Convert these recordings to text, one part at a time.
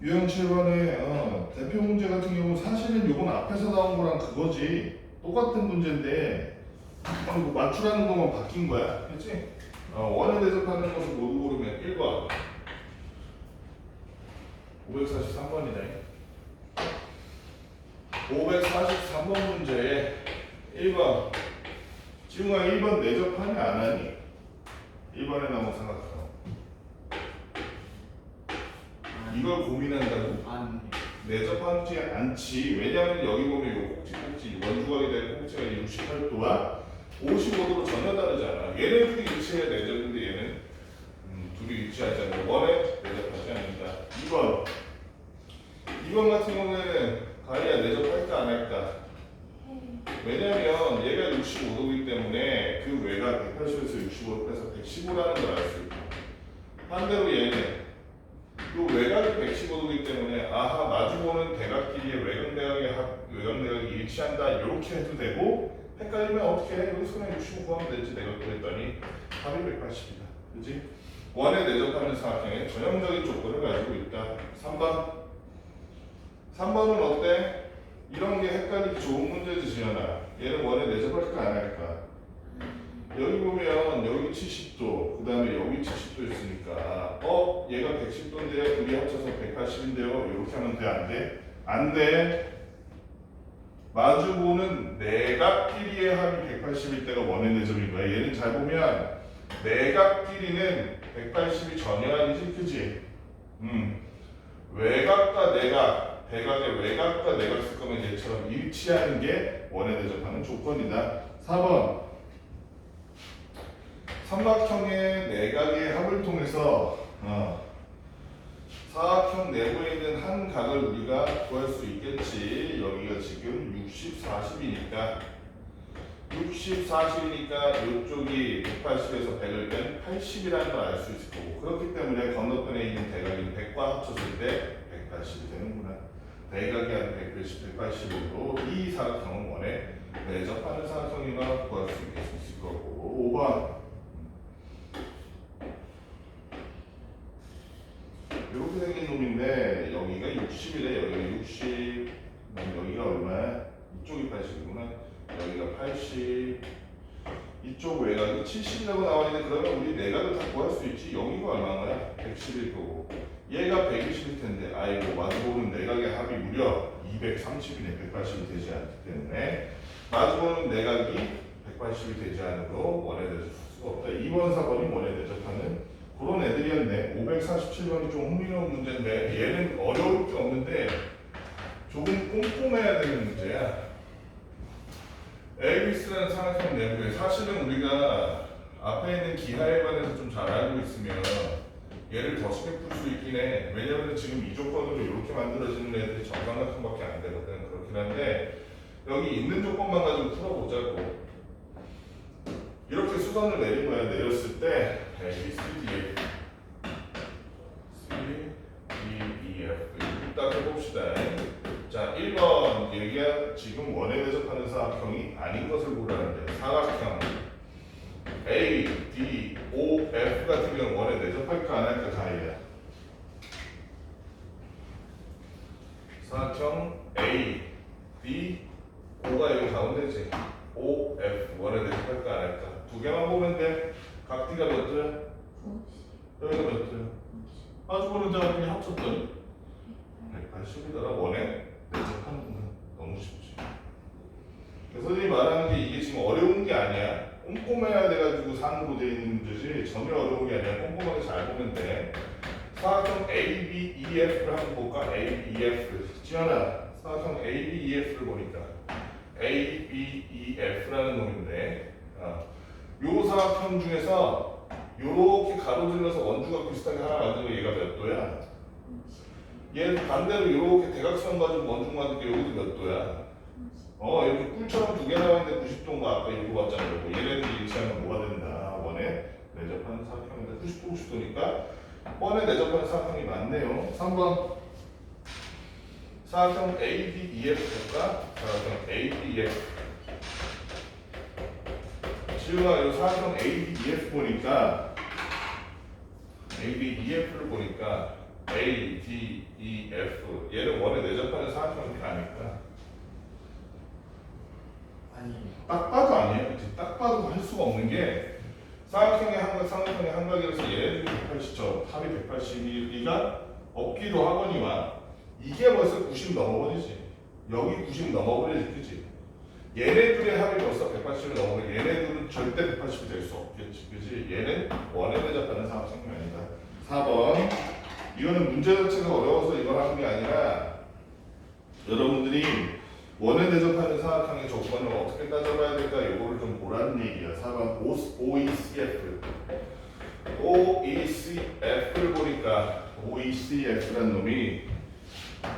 유형 7번의 대표 문제 같은 경우 사실은 요건 앞에서 나온 거랑 그거지. 똑같은 문제인데 뭐 맞추라는 것만 바뀐 거야. 그치? 원에 대접하는 것을 모두 고르면 1번 543번이네. 543번 문제에 1번 지웅아 1번 내접하니 안 하니? 1번에 나온 삼각형 이걸 고민한다고? 아니. 내접하지 않지. 왜냐하면 여기 보면 요 꼭지 원주각이 된 꼭지가 68도와 55도로 전혀 다르잖아. 얘네 둘이 일치해야 내접인데 얘는 둘이 일치하지 않고 원에 내접하지 않는다. 2번 같은 경우에는 가희야 내접할까 안 할까? 왜냐면 얘가 65도이기 때문에 그 외곽 180에서 65로 빼서 115라는 걸 알 수 있고, 반대로 얘는 이 외곽이 115도이기 때문에 아하 마주보는 대각끼리의 외곽 내각이 일치한다 이렇게 해도 되고, 헷갈리면 어떻게 해? 여기서 그냥 65 구하면 되지. 내가 그랬더니 답이 180이다. 그치? 원에 내접하는 삼각형의 전형적인 조건을 가지고 있다. 3번은 어때? 이런 게 헷갈리기 좋은 문제지 지연아. 얘는 원에 내접할까 안 할까? 여기 보면 여기 70도, 그 다음에 여기 70도 있으니까 얘가 110도인데요. 둘이 합쳐서 180인데요. 이렇게 하면 돼? 안 돼? 안 돼. 마주보는 내각끼리의 합이 180일 때가 원의 내접인 거야. 얘는 잘 보면 내각끼리는 180이 전혀 아니지, 그지? 외곽과 내각, 대각의 외곽과 내각 쓸 거면 얘처럼 일치하는 게 원에 대접하는 조건이다. 4번 삼각형의 내각의 합을 통해서 사각형 내부에 있는 한 각을 우리가 구할 수 있겠지. 여기가 지금 60, 40이니까 60, 40이니까 이쪽이 180에서 100을 뺀 80이라는 걸 알 수 있을 거고, 그렇기 때문에 건너편에 있는 대각인 100과 합쳤을 때 180이 되는구나. 대각이 한 180, 180으로 이 사각형은 원에 내접하는 사각형이라 구할 수 있을 거고. 5번 이렇게 생긴 놈인데 여기가 60이래. 여기가 60, 여기가 얼마야? 이쪽이 80이구나. 여기가 80, 이쪽 외곽이 70이라고 나와있는데, 그러면 우리 내각을 다 구할 수 있지. 여기가 얼마인 거야? 110일 거고, 얘가 120일 텐데, 아이고 마주보는 내각의 합이 무려 230이네. 180이 되지 않기 때문에 마주보는 내각이 180이 되지 않으므로 원에 대접할 수가 없다. 2번, 4번이 원에 대접하는 그런 애들이었네. 547번이 좀 흥미로운 문제인데, 얘는 어려울 게 없는데 조금 꼼꼼해야 되는 문제야. 에이비스라는 삼각형 내부에 사실은 우리가 앞에 있는 기하에 관해서 좀 잘 알고 있으면 얘를 더 쉽게 풀 수 있긴 해. 왜냐면 지금 이 조건으로 이렇게 만들어지는 애들이 정삼각형밖에 안 되거든. 그렇긴 한데 여기 있는 조건만 가지고 풀어보자고. 이렇게 수선을 내린 거야. 내렸을 때 A, B, C, D, F C, D, E, F 이렇게 딱 해봅시다. 자, 1번 얘가 지금 원에 대접하는 사각형이 아닌 것을 보라는데, 사각형 A, D, O, F 같은 경우는 원에 대접할까 안 할까 가이야. 사각형 A, D, O가 여기 가운데지. O, F 원에 대접할까 안 할까? 두 개만 보면 돼. 각 D가 몇 줄? 여기가 몇 줄? 마주보는 자가 그냥 합쳤더니 180이더라. 원에 대접하는구나. 너무 쉽지. 선생님이 말하는 게 이게 지금 어려운 게 아니야. 꼼꼼해야 돼가지고 산으로 되어 있는 문제지 전혀 어려운 게 아니야. 꼼꼼하게 잘 보면 돼. 사각형 A, B, E, F를 한번 볼까? A, B, E, F. 지현아, 사각형 A, B, E, F를 보니까 A, B, E, F라는 놈인데, 요 사각형 중에서 요렇게 가로질러서 원주각 비슷하게 하나 만들면 얘가 몇 도야? 얘 반대로 이렇게 대각선 가지고 원중 만들 게 여기도 몇 도야? 이렇게 꿀처럼 두 개 나와 있는데 90도인가 아까 이거 봤잖아. 얘네들이 일치하면 뭐가 된다? 원에 내접하는 사각형인데 90도, 90도니까 원에 내접하는 사각형이 맞네요. 3번 사각형 A, B, E, F 볼까? 사각형 A, B, E, F. 지우가 이 사각형 A, B, E, F 보니까 A, B, E, F를 보니까 A, D, E, F 얘는 원에 내접하는 사각형이 아닐까? 아니에요. 딱 봐도 아니에요. 그치? 딱 봐도 할 수가 없는 게 사각형의 한각, 삼각형의 한각이라서 얘네들이 180점, 합이 182가 없기도 하거니와 이게 벌써 90 넘어버리지. 여기 90 넘어버리지, 그치? 얘네들의 합이 벌써 180을 넘어버리고 얘네들은 절대 180이 될 수 없겠지, 그치? 얘는 원에 대접하는 사각형이 아니다. 4번 이거는 문제 자체가 어려워서 이걸 하는 게 아니라 여러분들이 원에 대접하는 사각형의 조건을 어떻게 따져봐야 될까 이거를 좀 보라는 얘기야. 4번 OECF OECF를 보니까 OECF라는 놈이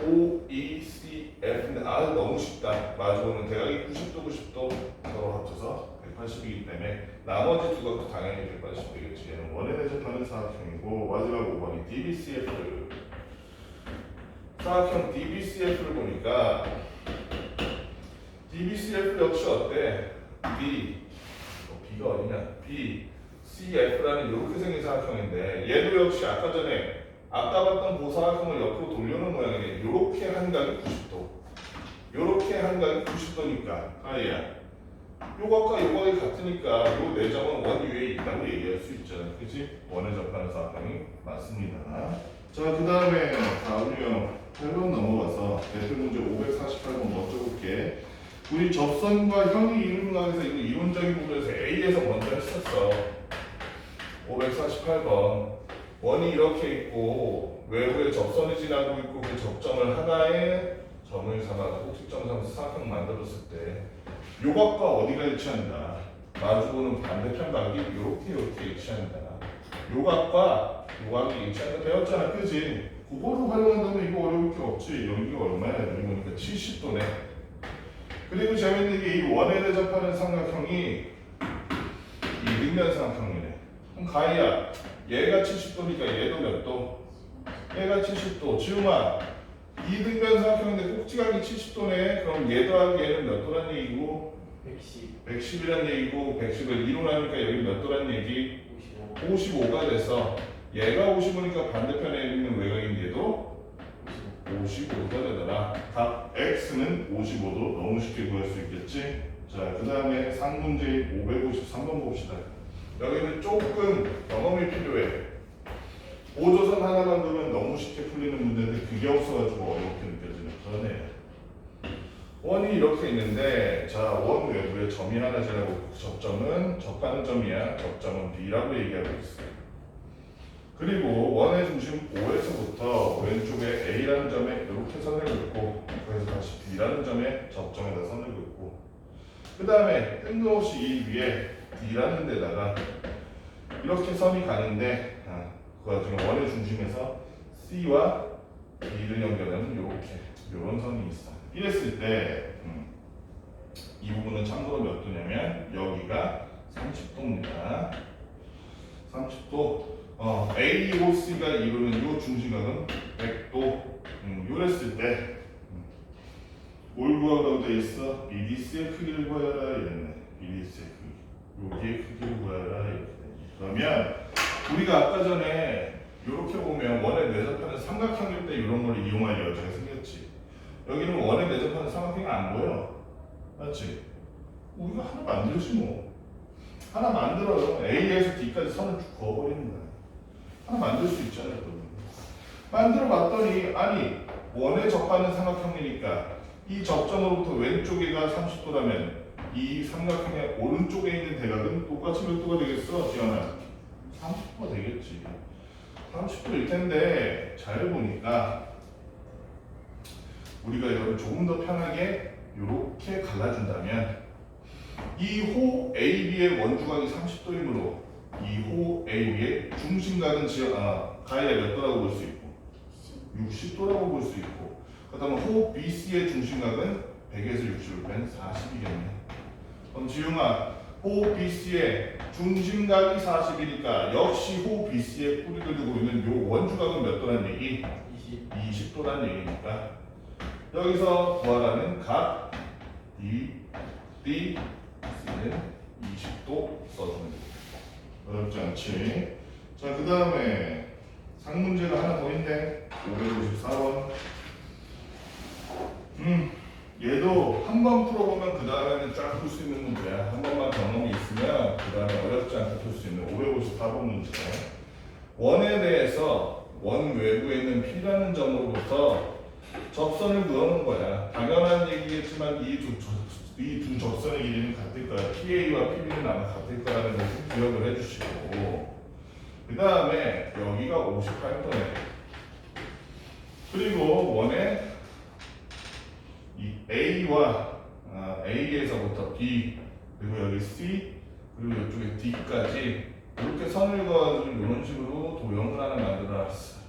OECF인데 아 너무 쉽다. 마주보는 대각이 90도 90도 서로 합쳐서 180이기 때문에 나머지 두 각도 당연히 180 되겠지. 얘는 원에 대접하는 사각형이고 마지막 5번이 DBCF 사각형 DBCF를 보니까 DBCF 역시 어때? B가 어디냐? BCF라는 이렇게 생긴 사각형인데 얘도 역시 아까 전에 아까 봤던 보사각형을 옆으로 돌려놓은 모양이네. 이렇게 한각이 90도 이렇게 한각이 90도니까 아야 요각과 요각이 같으니까 요 네 점은 원 위에 있다고 얘기할 수 있잖아. 그치? 원에 접하는 사각형이 맞습니다. 자, 그 다음에 다음 유형 8번 넘어가서 대표 문제 548번 먼저 볼게. 우리 접선과 형이 이루는각에서 이거 이론적인 부분에서 A에서 먼저 했었어. 548번 원이 이렇게 있고 외부에 접선이 지나고 있고 그 접점을 하나의 점을 삼아서 꼭지점 삼아서 사각형 만들었을 때 요각과 어디가 일치한다. 마주보는 반대편 각이 이렇게 일치한다. 요각과 요각이 일치한다 배웠잖아, 그지? 그거로 활용한다면 이거 어려울 게 없지. 여기가 얼마야? 여기 보니까 70도네. 그리고 재밌는 게 이 원에 대접하는 삼각형이 이등변 삼각형이네. 그럼 가희야, 얘가 70도니까 얘도 몇 도? 얘가 70도. 지웅아, 이등변 삼각형인데 꼭지각이 70도네. 그럼 얘 더하기 얘는 몇 도란 얘기고? 110, 110이란 얘기고 110을 2로 나누니까 여기 몇 도란 얘기? 55, 55가 돼서 얘가 55니까 반대편에 있는 외곽인 얘도 55가 되더라. 각 X는 55도 너무 쉽게 구할 수 있겠지? 자, 그 다음에 상문제인 553번 봅시다. 여기는 조금 경험이 필요해. 보조선 하나만 두면 너무 쉽게 풀리는 문제인데 그게 없어가지고 어렵게 느껴지는 그런 애야. 원이 이렇게 있는데 자, 원 외부에 점이 하나 지나고 그 접점은 접하는 점이야. 접점은 B라고 얘기하고 있어. 그리고 원의 중심 O에서부터 왼쪽에 A라는 점에 이렇게 선을 긋고 그래서 다시 B라는 점에 접점에다 선을 긋고 그 다음에 뜬금없이 이 위에 D라는 데다가 이렇게 선이 가는데 그 와중에 원의 중심에서 C와 B를 연결하는 이런 선이 있어. 이랬을 때 이 부분은 참고로 몇 도냐면 여기가 30도입니다. 30도. AOC가 이루는 이 중심각은 100도. 이랬을 때 뭘 구하라고 돼 있어? BDC의 크기를 구하라 이랬네. BDC의 크기. 여기의 크기를 구하라 이렇게 돼. 그러면 우리가 아까 전에 이렇게 보면 원에 내접하는 삼각형일 때 이런 걸 이용할 여지가 생겼지. 여기는 원에 내접하는 삼각형이 안 보여. 맞지? 우리가 하나 만들지 뭐. 하나 만들어요. A에서 D까지 선을 쭉 그어버리는 거야. 하나 만들 수 있잖아요. 만들어 봤더니 아니 원에 접하는 삼각형이니까 이 접점으로부터 왼쪽에가 30도라면 이 삼각형의 오른쪽에 있는 대각은 똑같이 몇 도가 되겠어? 지연아 30도가 되겠지. 30도일 텐데 잘 보니까 우리가 이걸 조금 더 편하게 이렇게 갈라준다면 이 호 AB의 원주각이 30도이므로 이 호 AB의 중심각은 가해야 몇 도라고 볼 수 있고 60도라고 볼 수 있고 그다음에 호 BC의 중심각은 100에서 60을 뺀 40이겠네. 그럼 지웅아 호 BC의 중심각이 40이니까 역시 호 BC의 뿌리를 두고 있는 요 원주각은 몇 도란 얘기? 20도란 얘기니까 여기서 구하라는 각 D, C는 20도 써주면 됩니다. 어렵지 않지? 자, 그 다음에 상문제가 하나 더 있네. 554번. 얘도 한 번 풀어보면 그 다음에는 쫙 풀 수 있는 문제야. 한 번만 경험이 있으면 그 다음에 어렵지 않게 풀 수 있는 554번 문제. 원에 대해서 원 외부에 있는 P라는 점으로부터 접선을 그어놓은 거야. 당연한 얘기겠지만 이 두 접선의 길이는 같을 거야. PA와 PB는 아마 같을 거라는 것을 기억을 해주시고, 그 다음에 여기가 58도네. 그리고 원에 이 A와 A에서부터 B, 그리고 여기 C, 그리고 이쪽에 D까지 이렇게 선을 그어가지고 이런 식으로 도형을 하나 만들어놨어.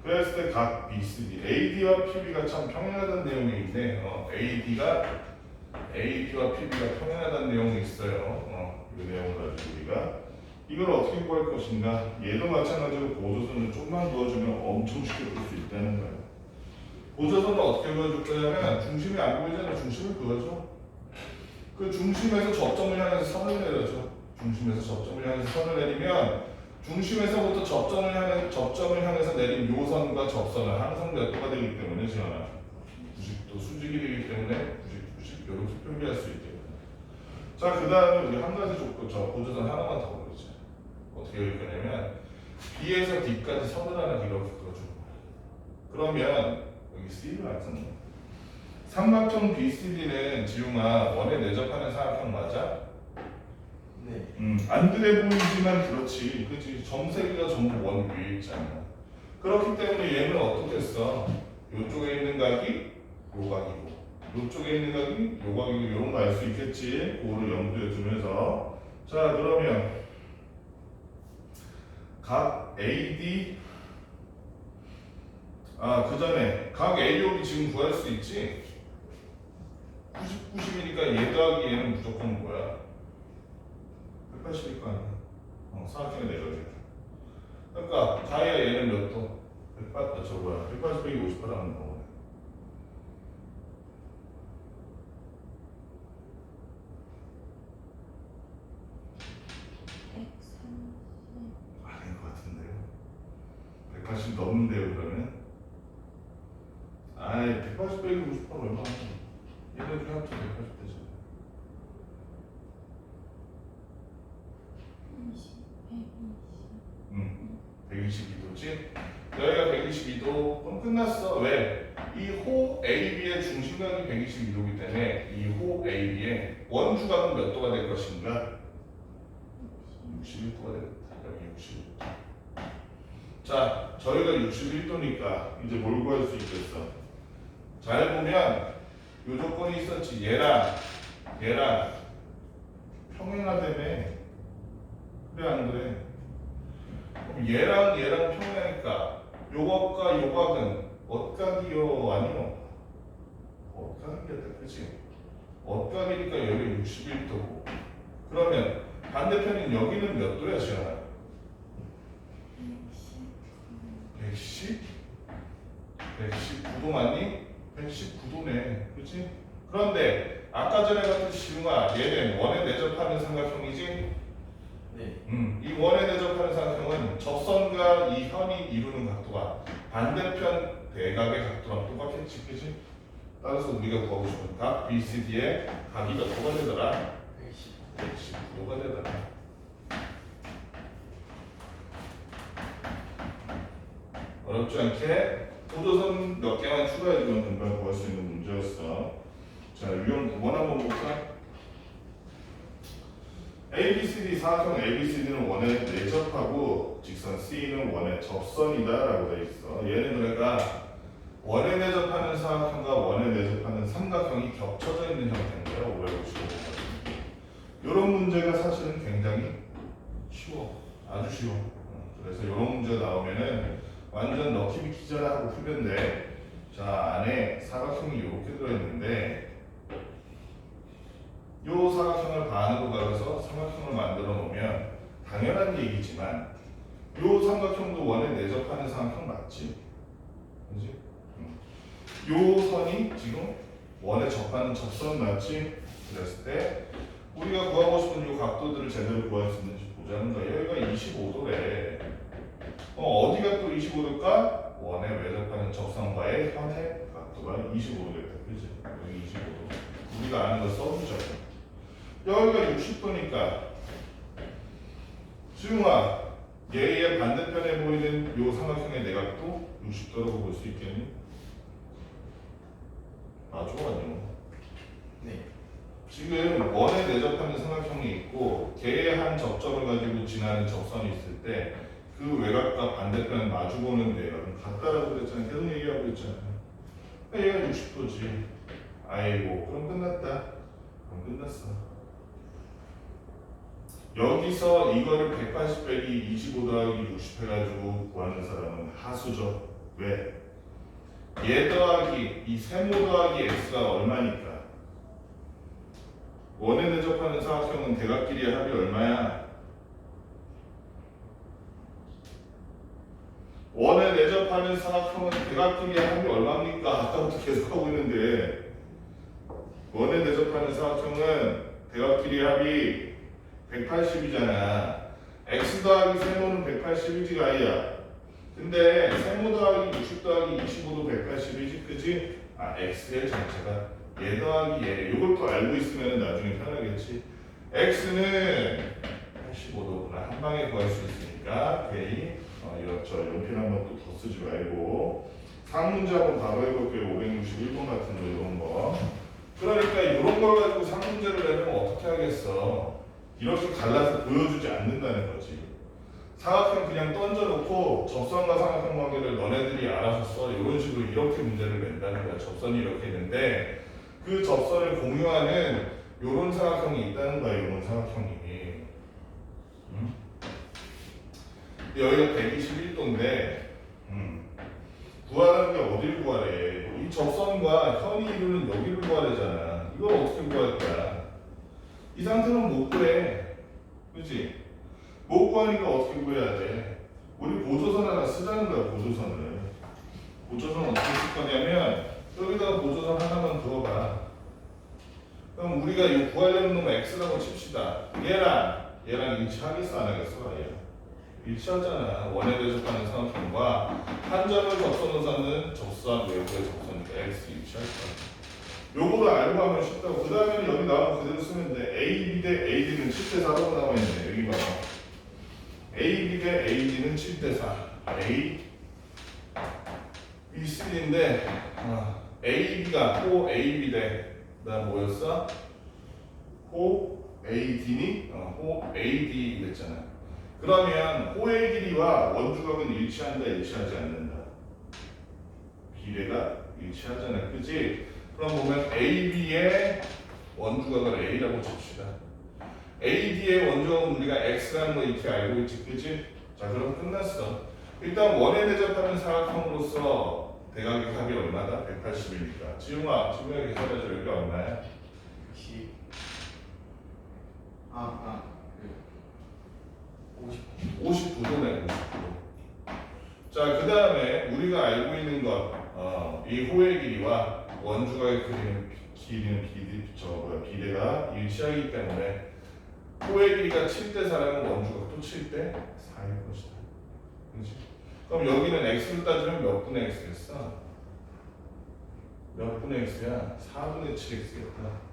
그랬을 때 각 BCD, AD와 PB가 참 평행하다는 내용이 있네. AD가 AP와 PB가 평행하다는 내용이 있어요. 이 내용을 가지고 우리가 이걸 어떻게 구할 것인가? 얘도 마찬가지로 보조선을 조금만 그어주면 엄청 쉽게 풀 수 있다는 거예요. 보조선을 어떻게 그어줄 거냐면 중심이 안 보이잖아. 중심을 그어줘. 그 중심에서 접점을 향해서 선을 내려줘. 중심에서 접점을 향해서 선을 내리면 중심에서부터 접점을 향해서 내린 요 선과 접선은 항상 몇 도가 되기 때문에 지원아 90도 수직이 되기 때문에 90 이렇게 표기할 수 있게. 자, 그 다음에 우리 한 가지 조건, 저 보조선 하나만 더 그리자. 어떻게 그릴 거냐면 B에서 D까지 선을 하나 이렇게 그어줘. 그러면 여기 C를 안 썼네. 삼각형 BCD는 지웅아 원에 내접하는 삼각형 맞아? 네. 안 그래 보이지만 그렇지. 그치? 점세기가 전부 원 위에 있잖아. 그렇기 때문에 얘는 어떻게 써? 요쪽에 있는 각이 요 각이고, 요쪽에 있는 각이 요 각이고, 이런 거 알 수 있겠지? 그거를 염두에 두면서. 자, 그러면 각 AD, 그 전에 각 AOB 지금 구할 수 있지? 90, 90이니까 얘 더하기 얘는 무조건 뭐야? 180일 거 아니야. 사각형의 내각이. 그러니까 가야 얘는 몇 도? 180 빼기 58 하는 거네. 아닌 것 같은데요. 180 넘는데요 그러면? 180 빼기 58 얼마나? 얘네 중에 합쳐 180 되죠. 122도지? 여기가 122도. 그럼 끝났어. 왜? 이 호 AB의 중심각이 122도이기 때문에 이 호 AB의 원주각은 몇 도가 될 것인가? 61도가 되겠다. 여기 61도. 자, 저희가 61도니까 이제 뭘 구할 수 있겠어? 잘 보면 요 조건이 있었지. 얘랑 평행하다며. 그래 안 그래? 그럼 얘랑 평행하니까 요각과 요각은 엇각이요 아니요? 엇각이겠다, 그치? 엇각이니까 여기 61도고. 그러면 반대편인 여기는 몇 도야, 지현아? 110? 119도 맞니? 119도네, 그치? 그런데 아까 전에 같은 지웅아, 얘는 원에 내접하는 삼각형이지? 네. 이 원에 대접하는 삼각형은 접선과 이 현이 이루는 각도가 반대편 대각의 각도랑 똑같겠지, 그지? 따라서 우리가 구하고 싶은 각 BCD의 각이 몇 도가 되더라? 119도가 되더라. 어렵지 않게 보조선 몇 개만 추가해주면 금방 구할 수 있는 문제였어. 자, 유형 9번 한번 볼까? ABCD 사각형 ABCD는 원에 내접하고 직선 C는 원에 접선이다라고 돼 있어. 얘는 그러니까 원에 내접하는 사각형과 원에 내접하는 삼각형이 겹쳐져 있는 형태인 거예요. 555번. 이런 문제가 사실은 굉장히 쉬워, 아주 쉬워. 그래서 이런 문제가 나오면은 완전 럭키비키잖아 하고 풀면 돼. 자, 안에 사각형이 이렇게 들어있는데. 요 사각형을 반으로 가려서 삼각형을 만들어 놓으면 당연한 얘기지만 요 삼각형도 원에 내접하는 삼각형 맞지? 그지? 요 선이 지금 원에 접하는 접선 맞지? 그랬을 때 우리가 구하고 싶은 요 각도들을 제대로 구할 수 있는지 보자는 거야. 여기가 25도래. 어디가 또 25도일까? 원에 외접하는 적선과의 현의 각도가 25도겠다. 그지? 여기 25도. 우리가 아는 거 써주자. 여기가 60도니까 수용아, 얘의 반대편에 보이는 요 삼각형의 내각도 60도라고 볼 수 있겠니? 맞아, 아니요. 네. 지금 원에 내접하는 삼각형이 있고 걔의 한 접점을 가지고 지나는 접선이 있을 때 그 외곽과 반대편 마주보는 내각은 같다라고 그랬잖아. 계속 얘기하고 있잖아. 얘가 60도지. 아이고, 그럼 끝났다. 그럼 끝났어. 여기서 이거를 180 빼기 25 더하기 60 해가지고 구하는 사람은 하수죠. 왜? 얘 더하기 이 세모 더하기 x가 얼마니까? 원에 대접하는 사각형은 대각끼리의 합이 얼마야? 원에 내접하는 사각형은 대각끼리의 합이 얼마입니까? 아까부터 계속 하고 있는데 원에 내접하는 사각형은 대각끼리의 합이 180이잖아. x 더하기 세모는 180이지 아이야. 근데 세모 더하기 60 더하기 25도 180이지, 그지? x의 전체가 얘 더하기 얘. 이걸 또 알고 있으면 나중에 편하겠지. x는 85도구나. 한 방에 구할 수 있으니까 괜히 이렇죠. 연필 한번 또 더 쓰지 말고 상문제 한번 바로 해볼게요. 561번 같은 거 이런 거. 그러니까 이런 걸 가지고 상문제를 내면 어떻게 하겠어? 이렇게 갈라서 보여주지 않는다는 거지. 사각형 그냥 던져놓고 접선과 사각형 관계를 너네들이 알아서 써. 이런 식으로 이렇게 문제를 낸다는 거야. 접선이 이렇게 있는데 그 접선을 공유하는 이런 사각형이 있다는 거야. 이런 사각형이. 응? 여기가 121도인데 구하라는 게 어딜 구하래? 이 접선과 현이 이루는 여기를 구하래잖아. 이걸 어떻게 구할 거야? 이 상태는 못 구해. 그치? 못 구하니까 어떻게 구해야 돼? 우리 보조선 하나 쓰자는 거야, 보조선을. 보조선 어떻게 쓸 거냐면, 여기다가 보조선 하나만 그어봐. 그럼 우리가 이 구하려는 놈 x라고 칩시다. 얘랑 일치하겠어, 안 하겠어? 아예. 일치하잖아. 원에 대접하는 삼각형과 한 점을 접선으로서는 접수한 외부의 접선이니까 x 일치할 거야. 요거를 알고 하면 쉽다고. 그 다음에는 여기 나오면 그대로 쓰면 돼. AB 대 AD는 7대 4라고 나와 있네. 여기 봐봐. AB 대 AD는 7대 4. A, B, C인데 AB가 호 AB 대 그다음 뭐였어? 호 AD니? 호 AD 그랬잖아. 그러면 호의 길이와 원주각은 일치한다, 일치하지 않는다? 비례가 일치하잖아, 그지? 그럼 보면 AB의 원주각을 A라고 칩시다. AD의 원주각은 우리가 X라는 거 이렇게 알고 있지, 그지? 자, 그럼 끝났어. 일단 원에 대접하는 사각형으로서 대각의 합이 얼마다? 180이니까. 지웅아 계산해줘. 여기 얼마야? 10. 59도네, 59도. 자, 그 다음에 우리가 알고 있는 것, 이 호의 길이와 원주각의 길이는 비례가 일치하기 때문에 호의 길이가 7대 4라면 원주각도 7대 4일 것이다. 그렇지? 그럼 여기는 x를 따지면 몇 분의 x겠어? 몇 분의 x야? 4분의 7x겠다.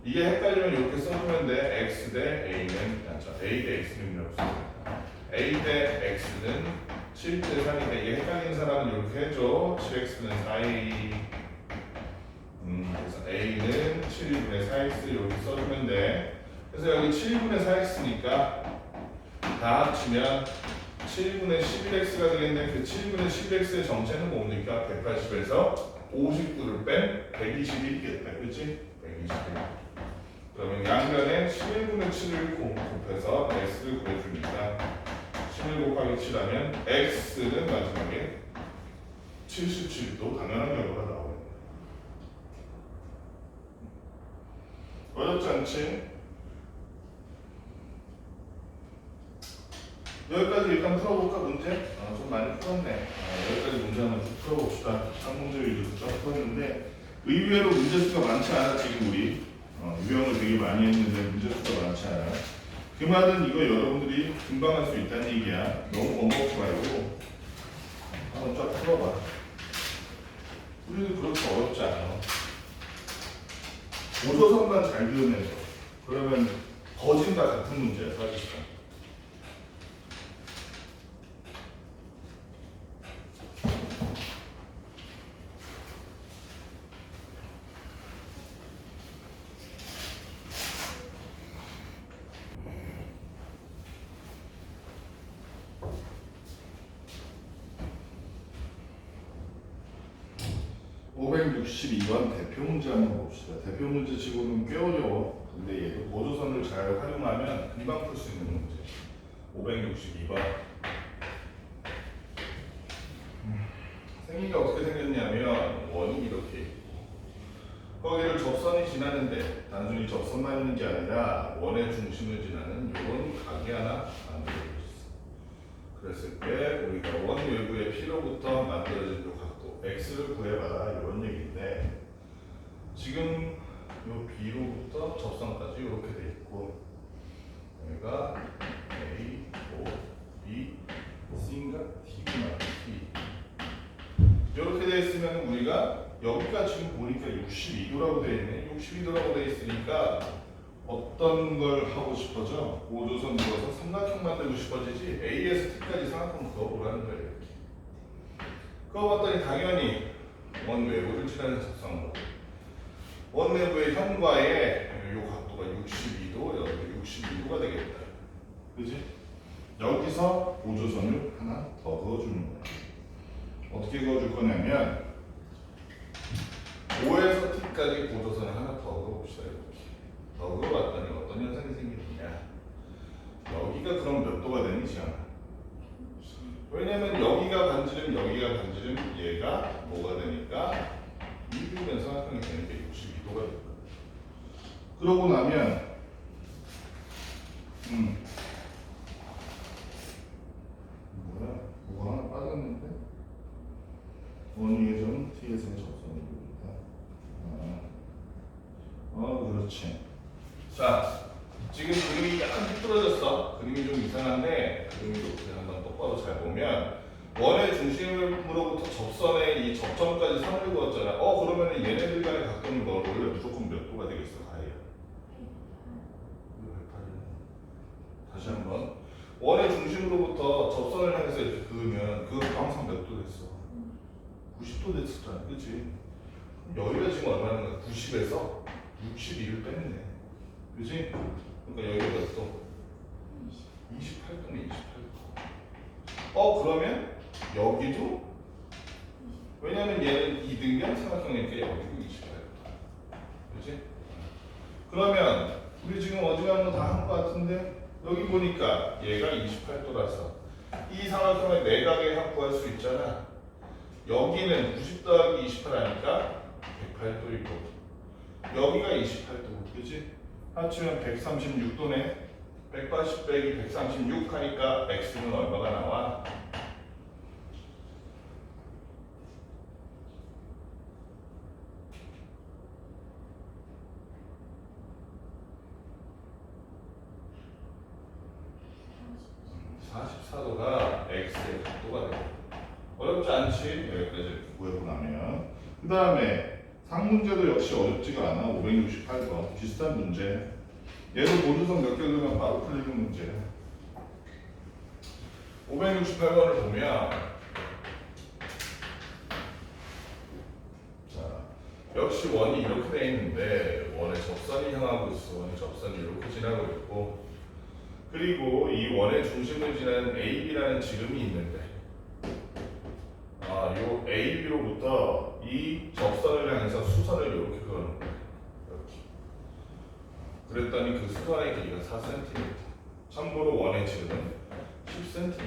이게 헷갈리면 이렇게 써주면 돼. x 대 a는 a 대 x는 이렇게 써줍니다. a 대 x는 7대 3인데 이게 헷갈리는 사람은 이렇게 해줘. 7x는 4a. 그래서 a는 7분의 4x 이렇게 써주면 돼. 그래서 여기 7분의 4x니까 다 합치면 7분의 11x가 되겠는데 그 7분의 11x의 정체는 뭡니까? 180에서 59를 뺀 121이겠다. 그렇지? 121. 그러면 양변에 11분의 7을 곱해서 x를 구해주니까 11 곱하기 7하면 x는 마지막에 77도 당연한 결과가 나오겠네요. 어렵지 않지? 여기까지 일단 풀어볼까 문제? 좀 많이 풀었네. 여기까지 문제 한번 쭉 풀어봅시다. 한 문제 위주로 쭉 풀었는데 의외로 문제 수가 많지 않아 지금 우리. 유형을 되게 많이 했는데 문제 수가 많지 않아. 그 말은 이거 여러분들이 금방 할 수 있다는 얘기야. 너무 겁먹지 말고 한번 쫙 풀어봐. 우리도 그렇게 어렵지 않아. 오조선만 잘 그으면 돼. 그러면 거진 다 같은 문제야, 사실상. (562번) 대표 문제 한번 봅시다. 대표 문제 치고는 꽤 어려워. 근데 얘도 보조선을 잘 활용하면 금방 풀 수 있는 문제. 562번. 생기가 어떻게 생겼냐면 원이 이렇게 있고 거기를 접선이 지나는데 단순히 접선만 있는 게 아니라 원의 중심을 지나는 이런 각이 하나 만들어져 있어. 그랬을 때 우리가 원 외부의 P로부터 만들어진 이 각도 X를 구해봐라 이런 얘기인데 지금 요 B로부터 접선까지 이렇게 돼 있고 여기가 A, O, B, C인가? D구나 T 이렇게 돼 있으면 우리가 여기가 지금 보니까 62도라고 돼 있네. 62도라고 돼 있으니까 어떤 걸 하고 싶어져? 5조선 그어서 삼각형 만들고 싶어지지. A에서 T까지 삼각형 그어보라는 거예요. 이렇게. 그어봤더니 당연히 원 외부를 지나는 접선으로 원 내부의 현과의 이 각도가 62도, 여기도 62도가 되겠다. 그지? 여기서 5조선을 하나 더 그어주는 거야. 어떻게 그어줄 거냐면 5에서 T까지 5조선을 하나 더 그어봅시다. 이렇게 더 그어봤더니 어떤 현상이 생기느냐. 여기가 그럼 몇 도가 되니 지않아. 왜냐면 여기가 반지름 여기가 반지름 얘가 뭐가 되니까 이비면 삼각형이 되는 게 62도가 될 거야. 그러고 나면 뭐야? 뭐가 하나 빠졌는데? 원위의 점 T에서의 접선입니다. 그렇지. 자, 지금 그림이 약간 삐뚤어졌어. 그림이 좀 이상한데 그림이 이렇게 한번 똑바로 잘 보면 원의 중심으로부터 접선의 이 접점까지 3을 그었잖아. 그러면 얘네들 간의 각도는 너 원래 무조건 몇 도가 되겠어? 가해야. 108이네. 다시 한번. 원의 중심으로부터 접선을 향해서 이렇게 그으면 그 항상 몇 도 됐어? 90도 됐었잖아. 그치? 여기가 지금 얼마나 90에서 62를 뺐네. 그치? 그러니까 여기가 몇 도? 28도네. 28도. 그러면 여기도 왜냐면 얘는 2등변 삼각형이니까 여기도 28도. 그치? 그러면 우리 지금 어지간한 거 다 한 거 같은데 여기 보니까 얘가 28도라서 이 삼각형의 내각의 합 구할 수 있잖아. 여기는 90 더하기 28 하니까 108도이고 여기가 28도. 그치? 합치면 136도네. 180 빼기 136 하니까 x는 얼마가 나와? (44도가) x의 각도가 돼. 어렵지 않지? 여기까지 구해보고 나면 그 다음에 상문제도 역시 어렵지가 않아. 568번 비슷한 문제. 얘도 보조선 몇 개 그으면 바로 풀리는 문제. 568번을 보면 자 역시 원이 이렇게 돼 있는데 원의 접선이 향하고 있어. 원의 접선이 이렇게 지나고 있고 그리고 이 원의 중심을 지나는 AB라는 지름이 있는데 요 AB로부터 이 접선을 향해서 수선을 이렇게 그어놓은 거예요. 이렇게. 그랬더니 그 수선의 길이가 4cm. 참고로 원의 지름은 10cm.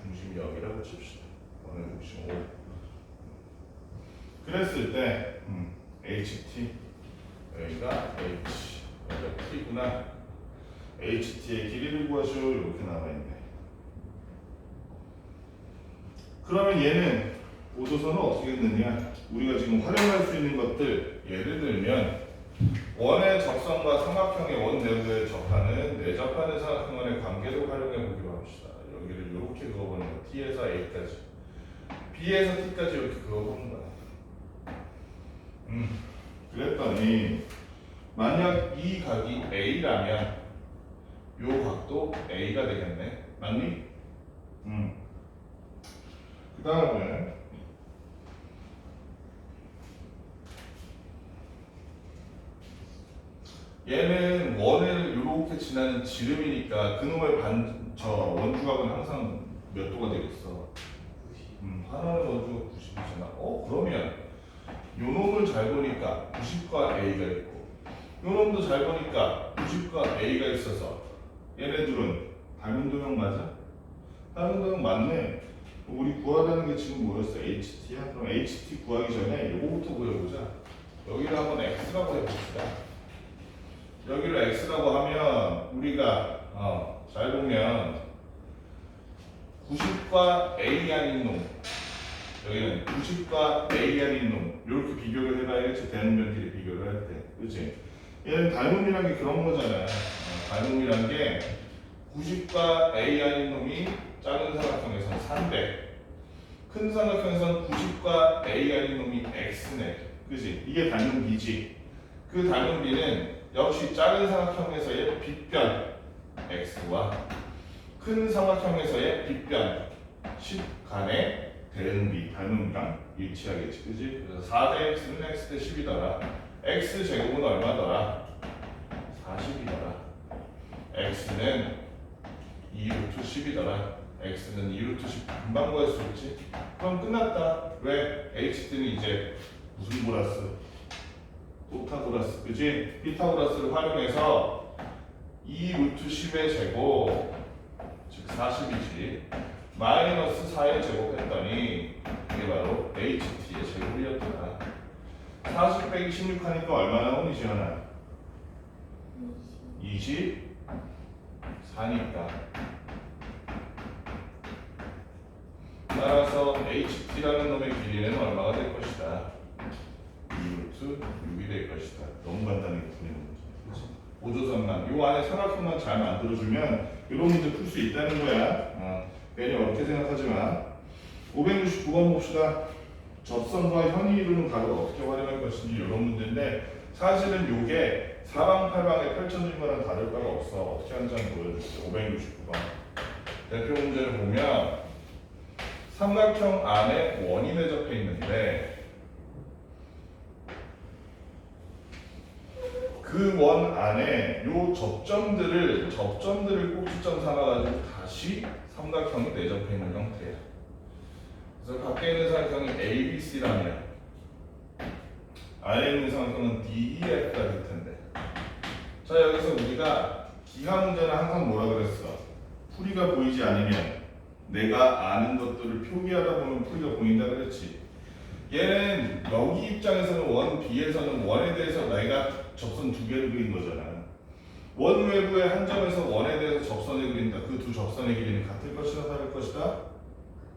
중심이 여기라고 칩시다. 원의 중심 5. 그랬을 때 HT 여기가 H 여기가 T구나. HT의 길이를 구하시오. 이렇게 나와있네. 그러면 얘는 5조선은 어떻게 했느냐? 우리가 지금 활용할 수 있는 것들 예를 들면 원의 접선과 삼각형의 원 내부에 접하는 내접하는 사각형간의 관계도 활용해 보기로 합시다. 여기를 이렇게 그어보는 거야. T에서 A까지, B에서 T까지 이렇게 그어보는 거야. 그랬더니 만약 이 각이 A라면 요 각도 A가 되겠네. 맞니? 그 다음에 얘는 원을 이렇게 지나는 지름이니까 그놈의 원주각은 항상 몇 도가 되겠어? 하나는 원주가 90이잖아. 그러면 요 놈을 잘 보니까 90과 A가 있고 요 놈도 잘 보니까 90과 A가 있어서 얘네들은 닮은 도형 맞아? 닮은 도형 맞네. 우리 구하라는 게 지금 뭐였어? HT야? 그럼 HT 구하기 전에 요거부터 구해보자. 여기를 한번 X라고 해봅시다. 여기를 X라고 하면 우리가 잘 보면 90과 A 아닌 놈, 여기는 90과 A 아닌 놈 이렇게 비교를 해봐야겠지. 대는 면끼리 비교를 할 때, 그렇지? 얘는 닮음이란 게 그런 거잖아. 닮음이란 게 90과 A 아닌 놈이 작은 사각형에선 300, 큰 사각형에선 90과 A 아닌 놈이 X네, 그렇지? 이게 닮음비지. 그 닮음비는 역시 작은 사각형에서의 빗변 x와 큰 사각형에서의 빗변 10 간의 대응비 닮음이랑 일치하겠지, 그지? 그래서 4대 x는 x 대 10이더라. x 제곱은 얼마더라? 40이더라. x는 2루트 10이더라. x는 2루트 10 금방 구할 수 있지? 그럼 끝났다. 왜? h는 이제 무슨 플러스? 피타고라스, 그지? 피타고라스를 활용해서 2루트 10의 제곱, 즉 40이지, 마이너스 4의 제곱 했더니 이게 바로 HT의 제곱이었더라. 40 빼기 16 하니까 얼마 나오니, 지현아? 24니까. 따라서 HT라는 놈의 길이는 얼마가 될 것이다? 2루트 6이 될 것이다. 너무 간단하게 푸는 문제. 오조선만 요 안에 사각형만 잘 만들어주면 이런 문제 풀 수 있다는 거야. 괜히 어렵게 생각하지 마. 569번 봅시다. 접선과 현이 이루는 각을 어떻게 활용할 것인지 이런 문제인데 사실은 요게 사방팔방에 펼쳐진 거랑 다를 바가 없어. 어떻게 하는지 한번 보여줄게요. 569번 대표 문제를 보면 삼각형 안에 원이 내접해 있는데 그 원 안에 요 접점들을 꼭지점 삼아가지고 다시 삼각형이 내접해 있는 형태야. 그래서 밖에 있는 삼각형이 ABC라면 안에 있는 삼각형은 DEF가 될 텐데. 자, 여기서 우리가 기하 문제는 항상 뭐라 그랬어? 풀이가 보이지 않으면 내가 아는 것들을 표기하다 보면 풀이가 보인다 그랬지. 얘는 여기 입장에서는 원 B에서는 원에 대해서 내가 접선 두 개를 그린 거잖아. 원 외부의 한 점에서 원에 대해서 접선을 그린다. 그 두 접선의 길이는 같을 것이다, 다를 것이다?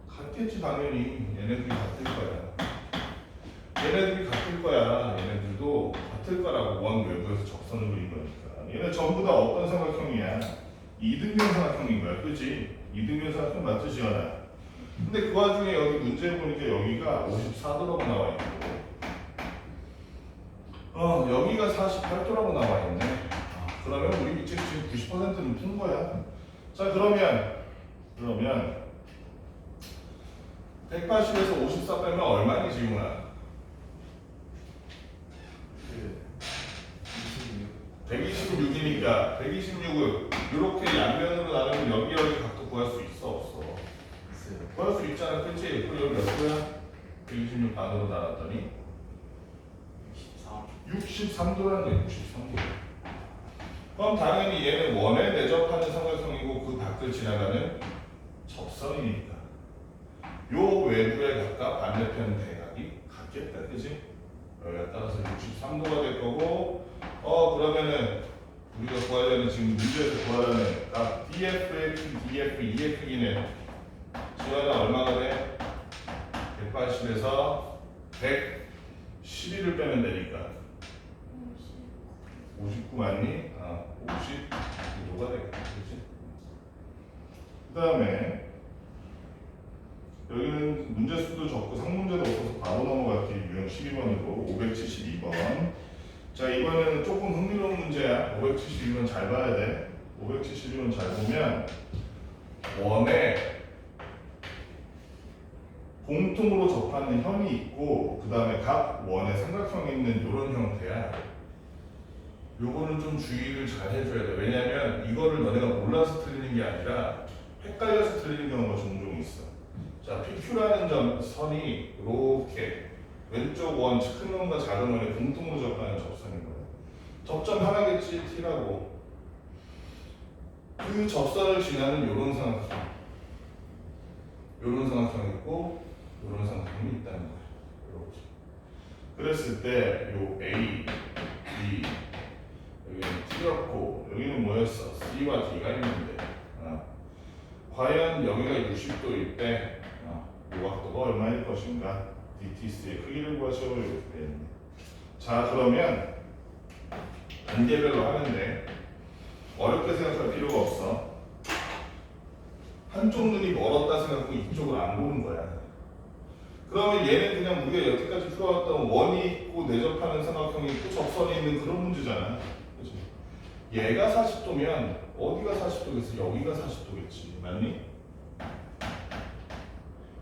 같겠지, 당연히. 얘네들이 같을 거야. 얘네들이 같을 거야. 얘네들도 같을 거라고. 원 외부에서 접선을 그린 거니까. 얘네 전부 다 어떤 삼각형이야? 이등변 삼각형인 거야, 그렇지? 이등변 삼각형 맞지, 지원아? 근데 그 와중에 여기 문제 보니까 여기가 54도라고 나와 있고 여기가 48도라고 나와 있네. 그러면 우리 이제 지금 90%는 푼 거야. 자, 그러면 180에서 54 빼면 얼마니, 지훈아? 126이니까 126을 이렇게 양면으로 나누면 여기 각도 구할 수 있어, 없어? 구할 수 있잖아, 그치? 그럼 여기 몇 도야? 126 반으로 나눴더니 63도라는 거야. 63도. 그럼 당연히 얘는 원에 내접하는 삼각형이고 그 밖을 지나가는 접선이니까 요 외부의 각과 반대편 대각이 같겠다, 그치? 여기가 따라서 63도가 될 거고 그러면은 우리가 구하려는 지금 문제에서 구하려는 각 DF의 크기, DF, E의 크기는 지원은 얼마가 돼? 180에서 112를 빼면 되니까 59 맞니? 59도가 되겠다. 그 다음에 여기는 문제 수도 적고 상문제도 없어서 바로 넘어갈게. 유형 12번으로 572번. 자, 이번에는 조금 흥미로운 문제야. 572번 잘 봐야 돼. 572번 잘 보면 원에 공통으로 접하는 현이 있고 그 다음에 각 원에 삼각형이 있는 이런 형태야. 요거는 좀 주의를 잘 해줘야 돼. 왜냐면 이거를 너네가 몰라서 틀리는 게 아니라 헷갈려서 틀리는 경우가 종종 있어. 자, PQ라는 선이 이렇게 왼쪽 원, 큰 원과 작은 원에 공통으로 접하는 접선인 거야. 접점 하나겠지, T라고. 그 접선을 지나는 요런 삼각형, 요런 삼각형이 있고 요런 삼각형이 있다는 거야. 이렇게. 그랬을 때 요 A, B, 여기는 T였고 여기는 뭐였어? C와 D가 있는데 과연 여기가 60도일 때 이 각도가 얼마일 것인가? DTC의 크기를 구하셔. 이렇게 되어있네. 자, 그러면 단계별로 하는데 어렵게 생각할 필요가 없어. 한쪽 눈이 멀었다 생각하고 이쪽을 안 보는 거야. 그러면 얘는 그냥 우리가 여태까지 풀어왔던 원이 있고 내접하는 삼각형이 있고 접선이 있는 그런 문제잖아. 그치? 얘가 40도면 어디가 40도겠어? 여기가 40도겠지. 맞니?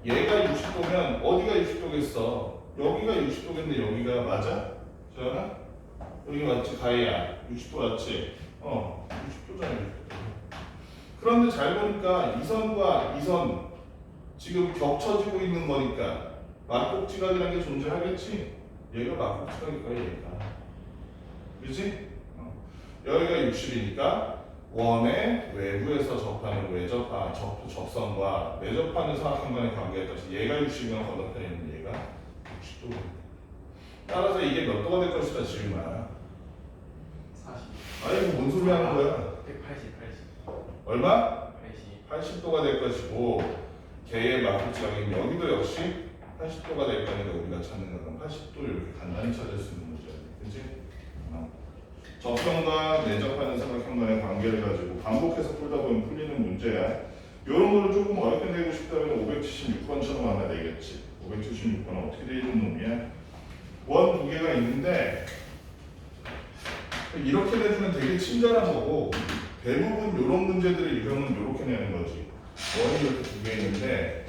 얘가 60도면 어디가 60도겠어? 여기가 60도겠는데 여기가 맞아? 재현아? 여기 맞지? 가희야 60도 맞지? 60도잖아. 60도. 그런데 잘 보니까 이 선과 이 선 지금 겹쳐지고 있는 거니까 막곡지각이라는 게 존재하겠지? 얘가 막곡지각일 거야. 얘가 그렇지? 여기가 60이니까 원의 외부에서 접하는 접선과 내접하는 삼각형 간의 관계에 따라서 얘가 60이면 건너편에 있는 얘가 60도입니다. 따라서 이게 몇 도가 될 것이다 지금아. 40. 아이고 뭔 소리 하는 거야. 180. 얼마? 80. 80도가 될 것이고 걔의 막곡지각인 여기도 역시 80도가 될 거니까 우리가 찾는 건 80도 이렇게 간단히 찾을 수 있는 문제야. 그치? 접선과 내접하는 삼각형 간의 관계를 가지고 반복해서 풀다 보면 풀리는 문제야. 이런 거를 조금 어렵게 내고 싶다면 576번처럼 하면 되겠지. 576번은 어떻게 되어 있는 놈이야? 원 두 개가 있는데 이렇게 내주면 되게 친절한 거고 대부분 이런 문제들의 유형은 이렇게 내는 거지. 원이 이렇게 두 개 있는데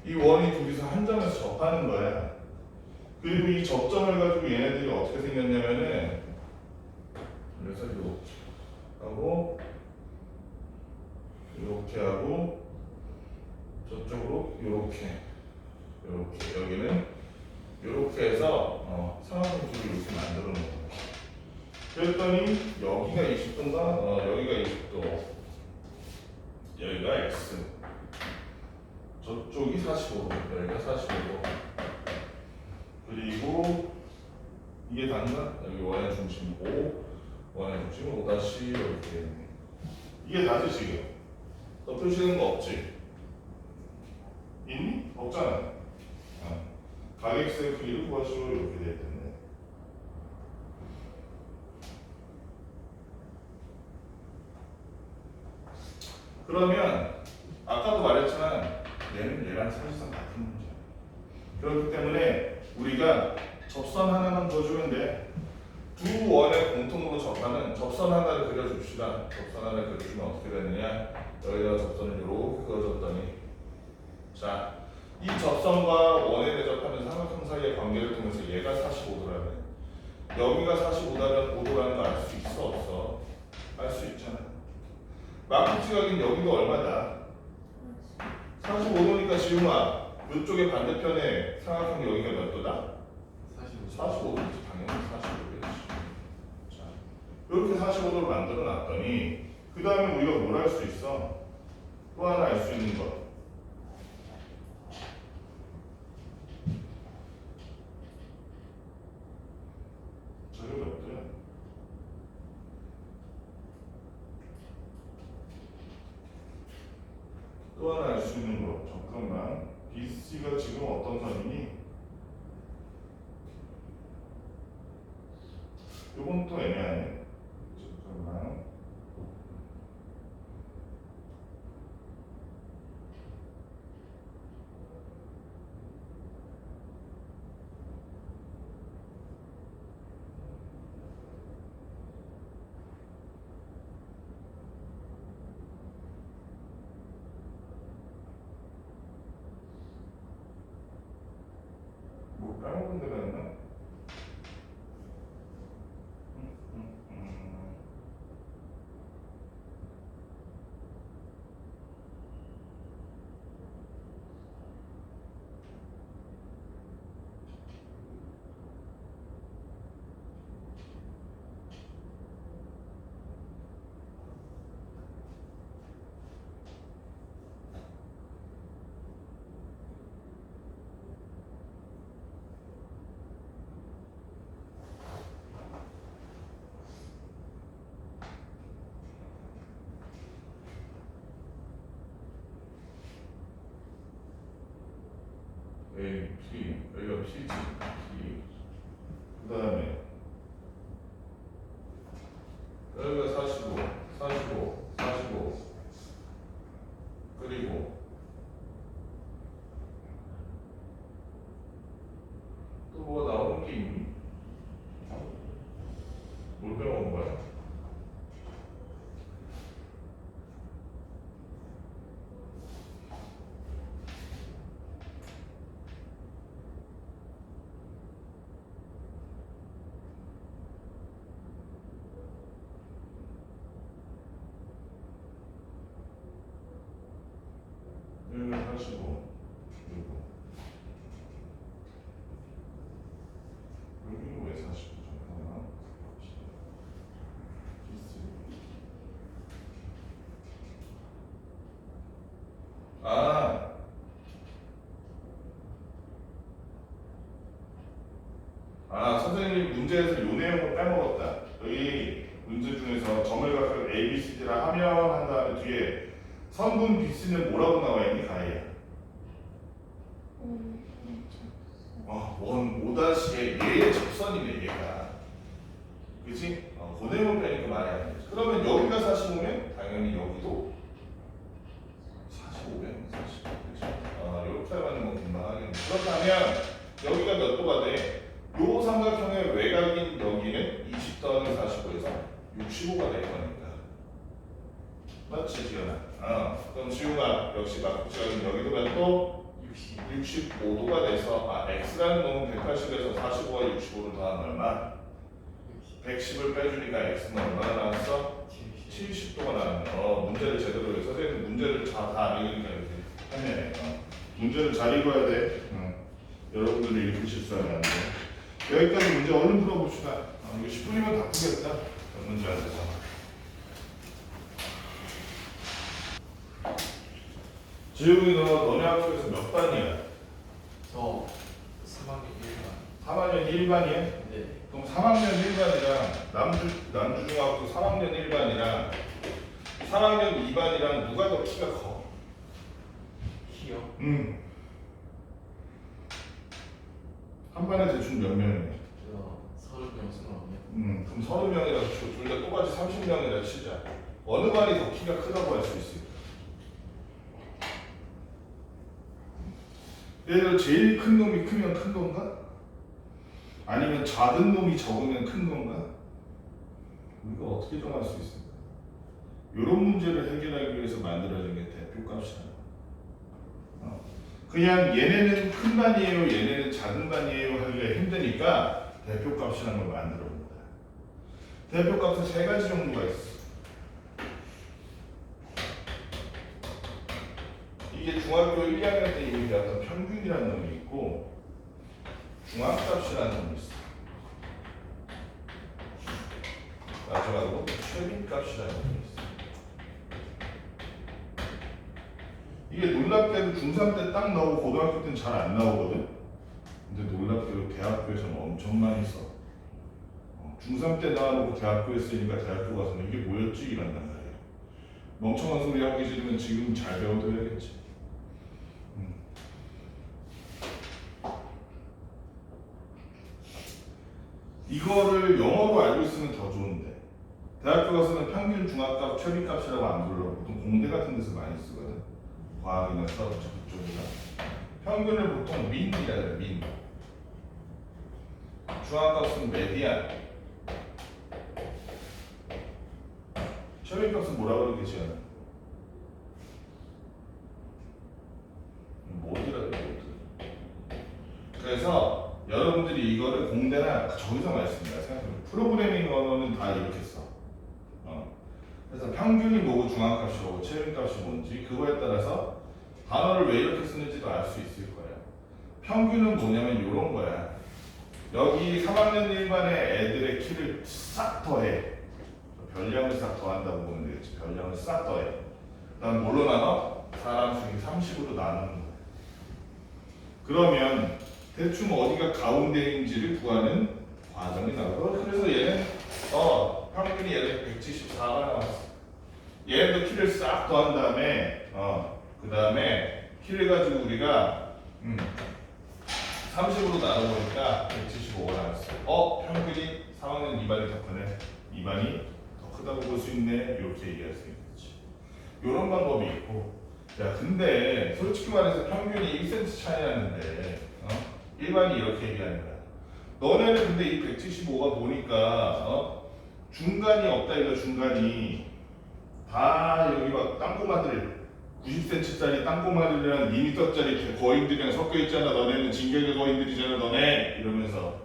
이 원이 둘이서 한 점에서 접하는 거야. 그리고 이 접점을 가지고 얘네들이 어떻게 생겼냐면은 그래서 이렇게 하고 이렇게 하고 저쪽으로 이렇게 여기는 이렇게 해서 삼각형식으로 이렇게 만들어 놓은 거야. 그랬더니 여기가 20도인가? 여기가 20도 여기가 X 저쪽이 45도 여기가 45도 그리고 이게 단가? 여기 원의 중심 5, 원의 중심 5 다시 이렇게 되네. 이게 다지 지금. 더 표시되는 거 없지? 있니? 없잖아. 가격수의 크기를 구하시오 이렇게 되어 있네. 그러면 아까도 말했지만 얘는 얘랑 사실상 같은 문제야. 그렇기 때문에 우리가 접선 하나만 그어주면 돼. 두 원의 공통으로 접하는 접선 하나를 그려줍시다. 접선 하나를 그려주면 어떻게 되느냐? 여기다가 접선을 이렇게 그어줬더니 자, 이 접선과 원에 대접하는 삼각형 사이의 관계를 통해서 얘가 45도라면 여기가 45도라는 5도라는 거 알 수 있어 없어? 알 수 있잖아. 막국지각인 여기가 얼마다? 45도니까 지금아 이쪽의 반대편에 삼각형 여기가 몇 도다? 45도지. 당연히 45도겠지. 자, 이렇게 45도를 만들어 놨더니 그 다음에 우리가 뭘 할 수 있어? 또 하나 알 수 있는 것. 저게 몇 도야? 또 하나 알 수 있는 것. 잠깐만. BC가 지금 어떤 선이니? 요건 또 애매하네. 잠깐만. 잘못 건드렸나? A, P, 여기가 P지, P. 그 다음에 여기가 45, 45, 45. 그리고 또 뭐가 나오는 게 있니? 뭘 배워온 거야? 여기가 45. 그리고 여기는 왜 45? 잠깐만. 아, 선생님이 문제에서 요 내용을 빼먹었다. 여기 문제 중에서 점을 각각 A, B, C, D라 하면 한 다음에 뒤에 선분 BC는 뭐라고 나와 있니, 가희야? 원 5-의 얘의 접선이네, 얘가. 그치? 그 내용을 빼니까 말이 안 되지. 그러면 여기가 45면 당연히 여기도 45면 45. 그치? 이렇게 하면 뭐 금방 하겠네. 그렇다면 여기가 몇 도가 돼? 요 삼각형의 외곽인 여기는 20 더하기 45에서 65가 될 거니까. 맞지, 지연아? 그럼 지우가 역시 막지연 여기도 몇 도? 65도가 돼서 x라는 놈은 180에서 45와 65를 더하면 얼마? 110을 빼주니까 x는 얼마나 나왔어? 70도가 나왔네. 문제를 제대로 해. 선생님 문제를 다 안 읽으니까 이렇게 하네. 문제를 잘 읽어야 돼. 여러분들이 이렇게 실수하면 안 돼. 여기까지 문제 얼른 풀어봅시다. 이거 10분이면 다 풀겠다. 문제 안 되잖아. 지훈이 너네 학교에서 몇 반이야? 저 3학년 1반. 3학년 1반이야? 네. 그럼 3학년 1반이랑 남주중학교 3학년 1반이랑 3학년 2반이랑 누가 더 키가 커? 키요? 한 반에 대충 몇 명이야? 저 30명, 20명. 그럼 30명이라고 치고 둘 다 똑같이 30명이라 치자. 어느 반이 더 키가 크다고 할 수 있을까? 예를 들어 제일 큰 놈이 크면 큰 건가? 아니면 작은 놈이 적으면 큰 건가? 우리가 어떻게 정할 수 있을까? 이런 문제를 해결하기 위해서 만들어진 게 대표값이야. 그냥 얘네는 큰 반이에요, 얘네는 작은 반이에요 하기가 힘드니까 대표값이라는 걸 만들어 봅니다. 대표값은 세 가지 정도가 있어. 이게 중학교 1학년 때 이미 배웠던 평균이라는 놈이 있고 중앙값이라는 놈이 있어. 마지막으로 최빈값이라는 놈이 있어. 이게 놀랍게도 중3 때 딱 나오고 고등학교 때는 잘 안 나오거든. 근데 놀랍게도 대학교에서는 엄청 많이 써. 중3 때 나와놓고 대학교에 쓰니까 대학교 가서는 이게 뭐였지? 이란단 말이에요. 멍청한 소리 하기 싫으면 지금 잘 배워둬야겠지. 이거를 영어로 알고 있으면 더 좋은데 대학교 가서는 평균 중학값 최빈값이라고 안 불러. 보통 공대 같은 데서 많이 쓰거든. 과학이나 수학 그쪽이나 평균을 보통 민이라 그래. 민. 중앙값은 메디안. 최빈값은 뭐라 그러겠지? 모드라 그래. 모드. 그래서 여러분 여러분들이 이거를 공대나 저기서 많이 씁니다. 생각해보면 프로그래밍 언어는 다 이렇게 써. 그래서 평균이 뭐고 중앙값이 뭐고 최빈값이 뭔지 그거에 따라서 단어를 왜 이렇게 쓰는지도 알 수 있을 거예요. 평균은 뭐냐면 이런 거야. 여기 3학년 1반의 애들의 키를 싹 더해. 별량을 싹 더한다고 보면 되겠지. 별량을 싹 더해. 그 다음 뭘로 나눠? 사람 수를 30으로 나누는 거야. 그러면 대충 어디가 가운데인지를 구하는 과정이 나오고, 그래서 얘는 평균이 얘는 174가 나왔어. 얘도 키를 싹 더한 다음에 그 다음에 키를 가지고 우리가 30으로 나눠보니까 175가 나왔어. 평균이 3학년 2반이 더 크네. 2반이 더 크다고 볼 수 있네. 이렇게 얘기할 수 있겠지. 이런 방법이 있고. 야, 근데 솔직히 말해서 평균이 1cm 차이 나는데 일반이 이렇게 얘기하는 거야. 너네는 근데 이 175가 보니까 중간이 없다 이거. 중간이 다 여기 막 땅꼬마들 90cm짜리 땅꼬마들이랑 2m짜리 거인들이랑 섞여 있잖아. 너네는 징계계 거인들이잖아 너네. 이러면서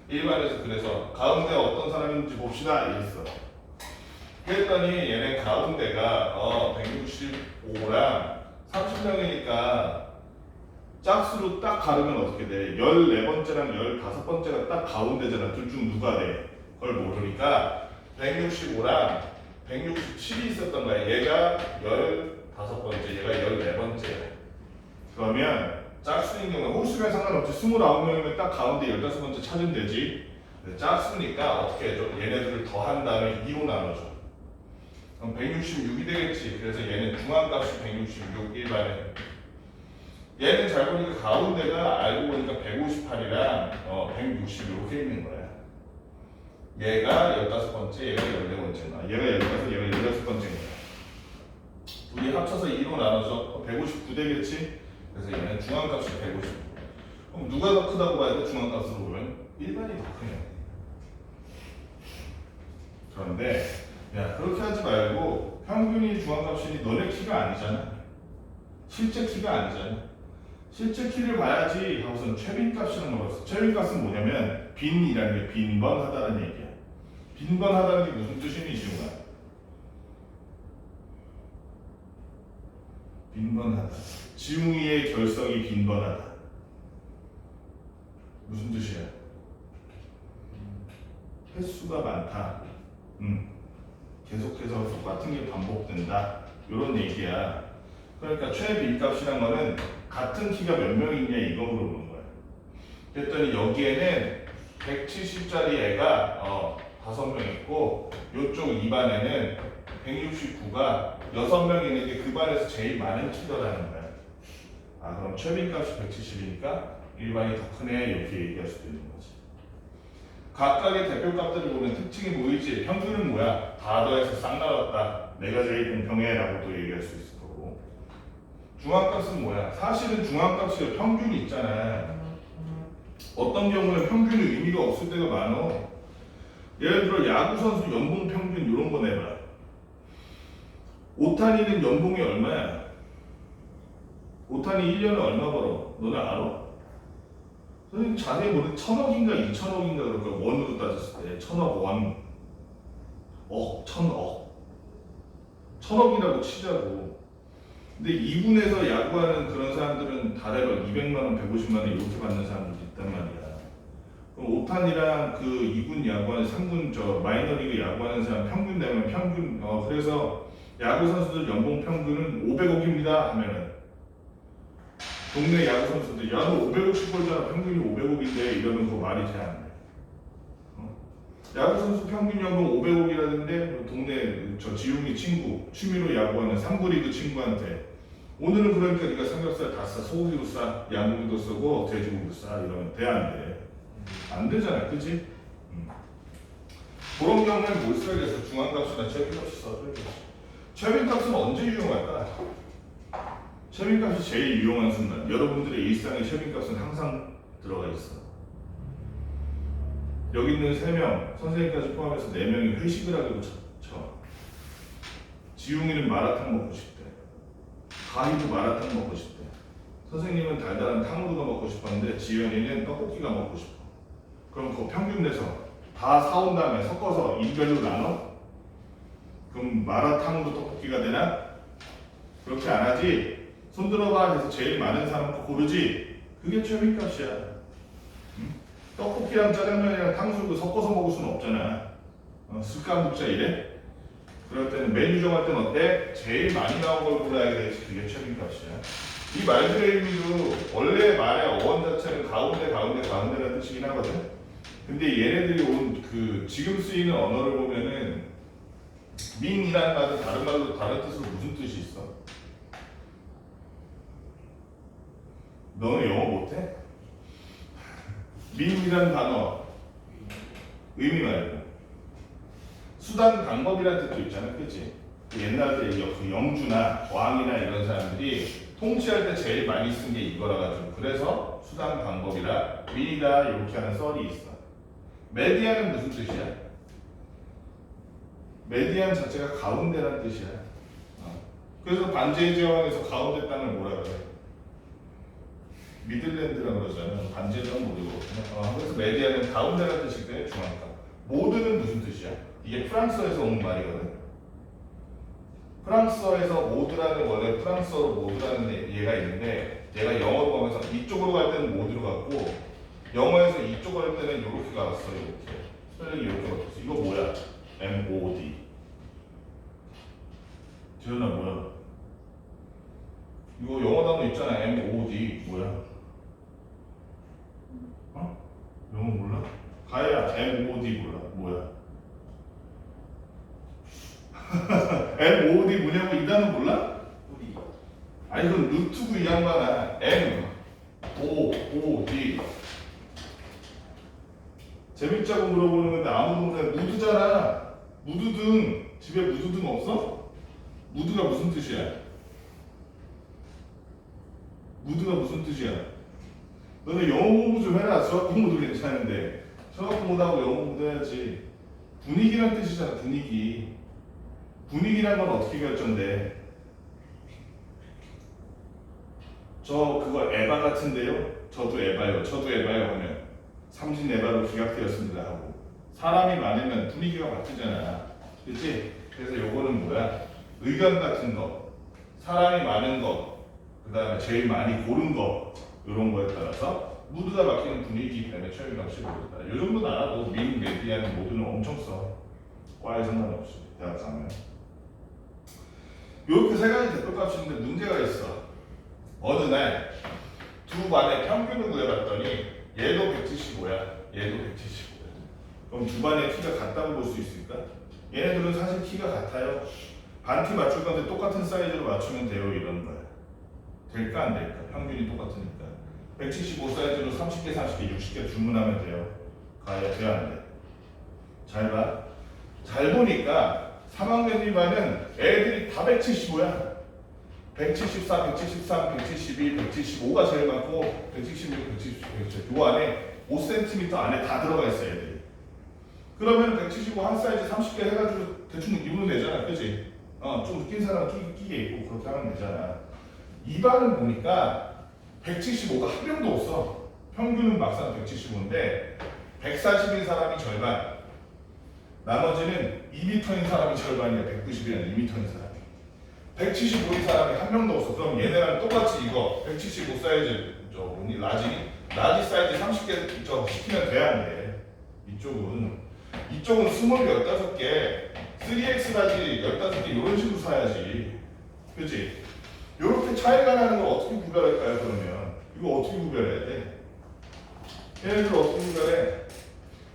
일반에서 그래서 가운데 어떤 사람인지 봅시다 이랬어. 그랬더니 얘네 가운데가 165랑 30명이니까 짝수로 딱 가르면 어떻게 돼? 14번째랑 15번째가 딱 가운데잖아. 둘 중 누가 돼? 그걸 모르니까 165랑 167이 있었던 거야. 얘가 15번째, 얘가 14번째야. 그러면 짝수인 경우는 홀수면 상관없지. 29명이면 딱 가운데 15번째 찾으면 되지. 짝수니까 어떻게 해줘? 얘네들을 더한 다음에 2로 나눠줘. 그럼 166이 되겠지. 그래서 얘는 중앙값이 166 일반에. 얘는 잘 보니까 가운데가 알고 보니까 158이랑 160 이렇게 있는 거야. 얘가 15번째, 얘가 14번째나. 얘가 15, 얘가 16번째인 거야. 둘이 합쳐서 2로 나눠서 159 되겠지? 그래서 얘는 중앙값이 159. 그럼 누가 더 크다고 봐야 돼? 중앙값으로 보면 일반이 더 크네. 그런데 야, 그렇게 하지 말고 평균이 중앙값이니 너네 키가 아니잖아. 실제 키가 아니잖아. 실제 키를 봐야지 하고선 최빈값이라는 걸 봤어. 최빈값은 뭐냐면 빈이라는 게 빈번하다는 얘기야. 빈번하다는 게 무슨 뜻이니 지웅아? 빈번하다. 지웅이의 결석이 빈번하다. 무슨 뜻이야? 횟수가 많다. 계속해서 똑같은 게 반복된다. 이런 얘기야. 그러니까 최빈값이란 거는 같은 키가 몇 명 있냐 이거 물어보는 거야. 그랬더니 여기에는 170짜리 애가 5명 있고 이쪽 2반에는 169가 6명 있는데 그 반에서 제일 많은 키더라는 거야. 그럼 최빈값이 170이니까 일반이 더 크네 이렇게 얘기할 수도 있는 거지. 각각의 대표값들을 보면 특징이 보이지. 평균은 뭐야? 다 더해서 싹 나눴다. 내가 제일 공평해 라고 또 얘기할 수 있을 거고. 중앙값은 뭐야? 사실은 중앙값이 평균이 있잖아. 어떤 경우는 평균이 의미가 없을 때가 많어. 예를 들어 야구 선수 연봉 평균 이런 거 내봐. 오타니는 연봉이 얼마야? 오타니 1년에 얼마 벌어? 너네 알아? 선생님 자세히 보면 1000억인가 2000억인가 그럴 거야. 원으로 따졌을 때 1000억 원, 1000억 1000억이라고 치자고. 근데 2군에서 야구하는 그런 사람들은 달에 200만원, 150만원 이렇게 받는 사람들도 있단 말이야. 그럼 오탄이랑 그 2군 야구하는 3군 마이너리그 야구하는 사람 평균 내면 평균 그래서 야구 선수들 연봉 평균은 500억입니다 하면은 동네 야구 선수들 야 너 500억씩 벌잖아. 평균이 500억인데 이러면 그거 말이 잘 안 돼. 야구 선수 평균 연봉 500억이라는데 동네 지웅이 친구 취미로 야구하는 3구 리그 친구한테 오늘은 그러니까 네가 삼겹살 다 싸. 소고기도 싸. 양고기도 쓰고 돼지고기도 싸. 이러면 돼 안 돼? 안 되잖아. 그치? 그런 경우에는 뭘 써야겠어? 중앙값이나 최빈값이 써줘야겠어. 최빈값은 언제 유용할까? 최빈값이 제일 유용한 순간. 여러분들의 일상에 최빈값은 항상 들어가 있어. 여기 있는 3명, 선생님까지 포함해서 4명이 회식을 하기로 쳐. 지웅이는 마라탕 먹고 싶대. 가희도 마라탕 먹고 싶대. 선생님은 달달한 탕후루가 먹고 싶었는데 지연이는 떡볶이가 먹고 싶어. 그럼 그 평균 내서 다 사온 다음에 섞어서 인별로 나눠? 그럼 마라탕으로 떡볶이가 되나? 그렇게 안 하지. 손 들어봐 해서 제일 많은 사람 거 고르지. 그게 최민값이야. 응? 떡볶이랑 짜장면이랑 탕수육을 섞어서 먹을 수는 없잖아. 습관국자 이래? 그럴 때는 메뉴 정할 때는 어때? 제일 많이 나온 걸 골라야 되지. 그게 최민값이야. 이 말들의 의미도 원래 말의 어원 자체는 가운데라는 뜻이긴 하거든. 근데 얘네들이 온 그 지금 쓰이는 언어를 보면은 민이라는 말은 다른 말로 다른 뜻으로 무슨 뜻이 있어? 너는 영어 못해? 민이라는 단어 의미 말고 수단 방법이라는 뜻도 있잖아, 그치? 옛날 때 그 영주나 왕이나 이런 사람들이 통치할 때 제일 많이 쓴 게 이거라 가지고 그래서 수단 방법이라 민이다 이렇게 하는 썰이 있어. 메디안은 무슨 뜻이야? 메디안 자체가 가운데란 뜻이야. 그래서 반제의 제왕에서 가운데 땅을 뭐라 그래? 미들랜드라고 그러잖아. 반제는 모르거든요. 그래서 메디안은 가운데라는 뜻이기 때문에 중앙가. 모드는 무슨 뜻이야? 이게 프랑스어에서 온 말이거든. 프랑스어에서 모드라는 원래 프랑스어로 모드라는 얘가 있는데 얘가 영어로 가면서 이쪽으로 갈 때는 모드로 갔고 영어에서 이쪽으로 갈 때는 이렇게 갔어. 이렇게 스펠링이 이렇게 갔어. 이거 뭐야? MOD. 재현아 뭐야? 이거 영어 단어 있잖아. MOD 뭐야? 영어 몰라? 가야 MOD 몰라? 뭐야? MOD 뭐냐고 이 단어 몰라? 뿌리. 아니 이건 루트고 이 양반아. MOD 재밌자고 물어보는 건데 아무도 모르는 무드잖아. 무드등 집에 무드등 없어? 무드가 무슨 뜻이야? 무드가 무슨 뜻이야? 너네 영어 공부 좀 해라. 수학 공부도 괜찮은데 수학 공부하고 영어 공부도 해야지. 분위기란 뜻이잖아. 분위기. 분위기란 건 어떻게 결정돼? 저 그거 에바 같은데요? 저도 에바요. 저도 에바요 하면 삼진 에바로 기각되었습니다 하고 사람이 많으면 분위기가 바뀌잖아. 그치? 그래서 요거는 뭐야? 의견 같은 거, 사람이 많은 거, 그 다음에 제일 많이 고른 거 이런 거에 따라서 무드가 바뀌는 분위기 때문에 최민값이 모르겠다. 요 정도 알아도 민, 메디안 모드는 엄청 써. 과에 상관없이 대학 가면. 이렇게 세 가지 대표값이 있는데 문제가 있어. 어느 날 두 반의 평균을 구해봤더니 얘도 175야. 얘도 175야. 그럼 두 반의 키가 같다고 볼 수 있을까? 얘네들은 사실 키가 같아요. 반티 맞출 건데 똑같은 사이즈로 맞추면 돼요. 이런 거야. 될까 안 될까? 평균이 똑같으니까. 175 사이즈로 30개, 40개, 60개 주문하면 돼요. 가야 돼야 안 돼? 잘 봐. 잘 보니까 3학년 2반은 애들이 다 175야. 174, 173, 172, 175가 제일 많고 176, 177, 177. 요 안에 5cm 안에 다 들어가 있어 애들이. 그러면 175 한 사이즈 30개 해가지고 대충 입으면 되잖아. 그치? 좀 웃긴 사람 끼게 입고 그렇게 하면 되잖아. 2반은 보니까 175가 한 명도 없어. 평균은 막상 175인데 140인 사람이 절반, 나머지는 2m인 사람이 절반이야. 190이랑 2m인 사람이. 175인 사람이 한 명도 없어. 그럼 얘네랑 똑같이 이거 175 사이즈 저 뭐니 라지 사이즈 30개 저 시키면 돼야 안 돼. 이쪽은 스몰 15개, 3X 라지 15개 이런 식으로 사야지. 그치? 이렇게 차이가 나는 걸 어떻게 구별할까요? 그러면 이거 어떻게 구별해야 돼? 얘네들 어떻게 구별해?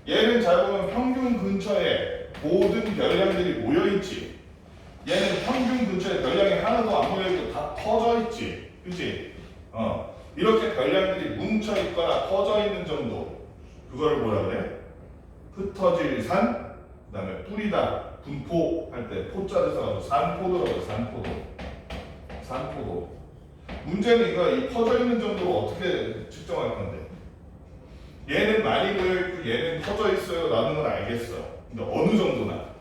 얘는 잘 보면 평균 근처에 모든 별량들이 모여있지. 얘는 평균 근처에 별량이 하나도 안 모여있고 다 퍼져있지. 그치? 이렇게 별량들이 뭉쳐있거나 퍼져있는 정도, 그거를 뭐라 그래? 흩어질 산, 그 다음에 뿌리다, 분포할 때 포자를 써가지고 산포도라고 해요. 산포도. 문제는 이거 이 퍼져있는 정도로 어떻게 측정할 건데? 얘는 많이 모여있고 얘는 퍼져있어요 라는 건 알겠어. 근데 어느 정도나?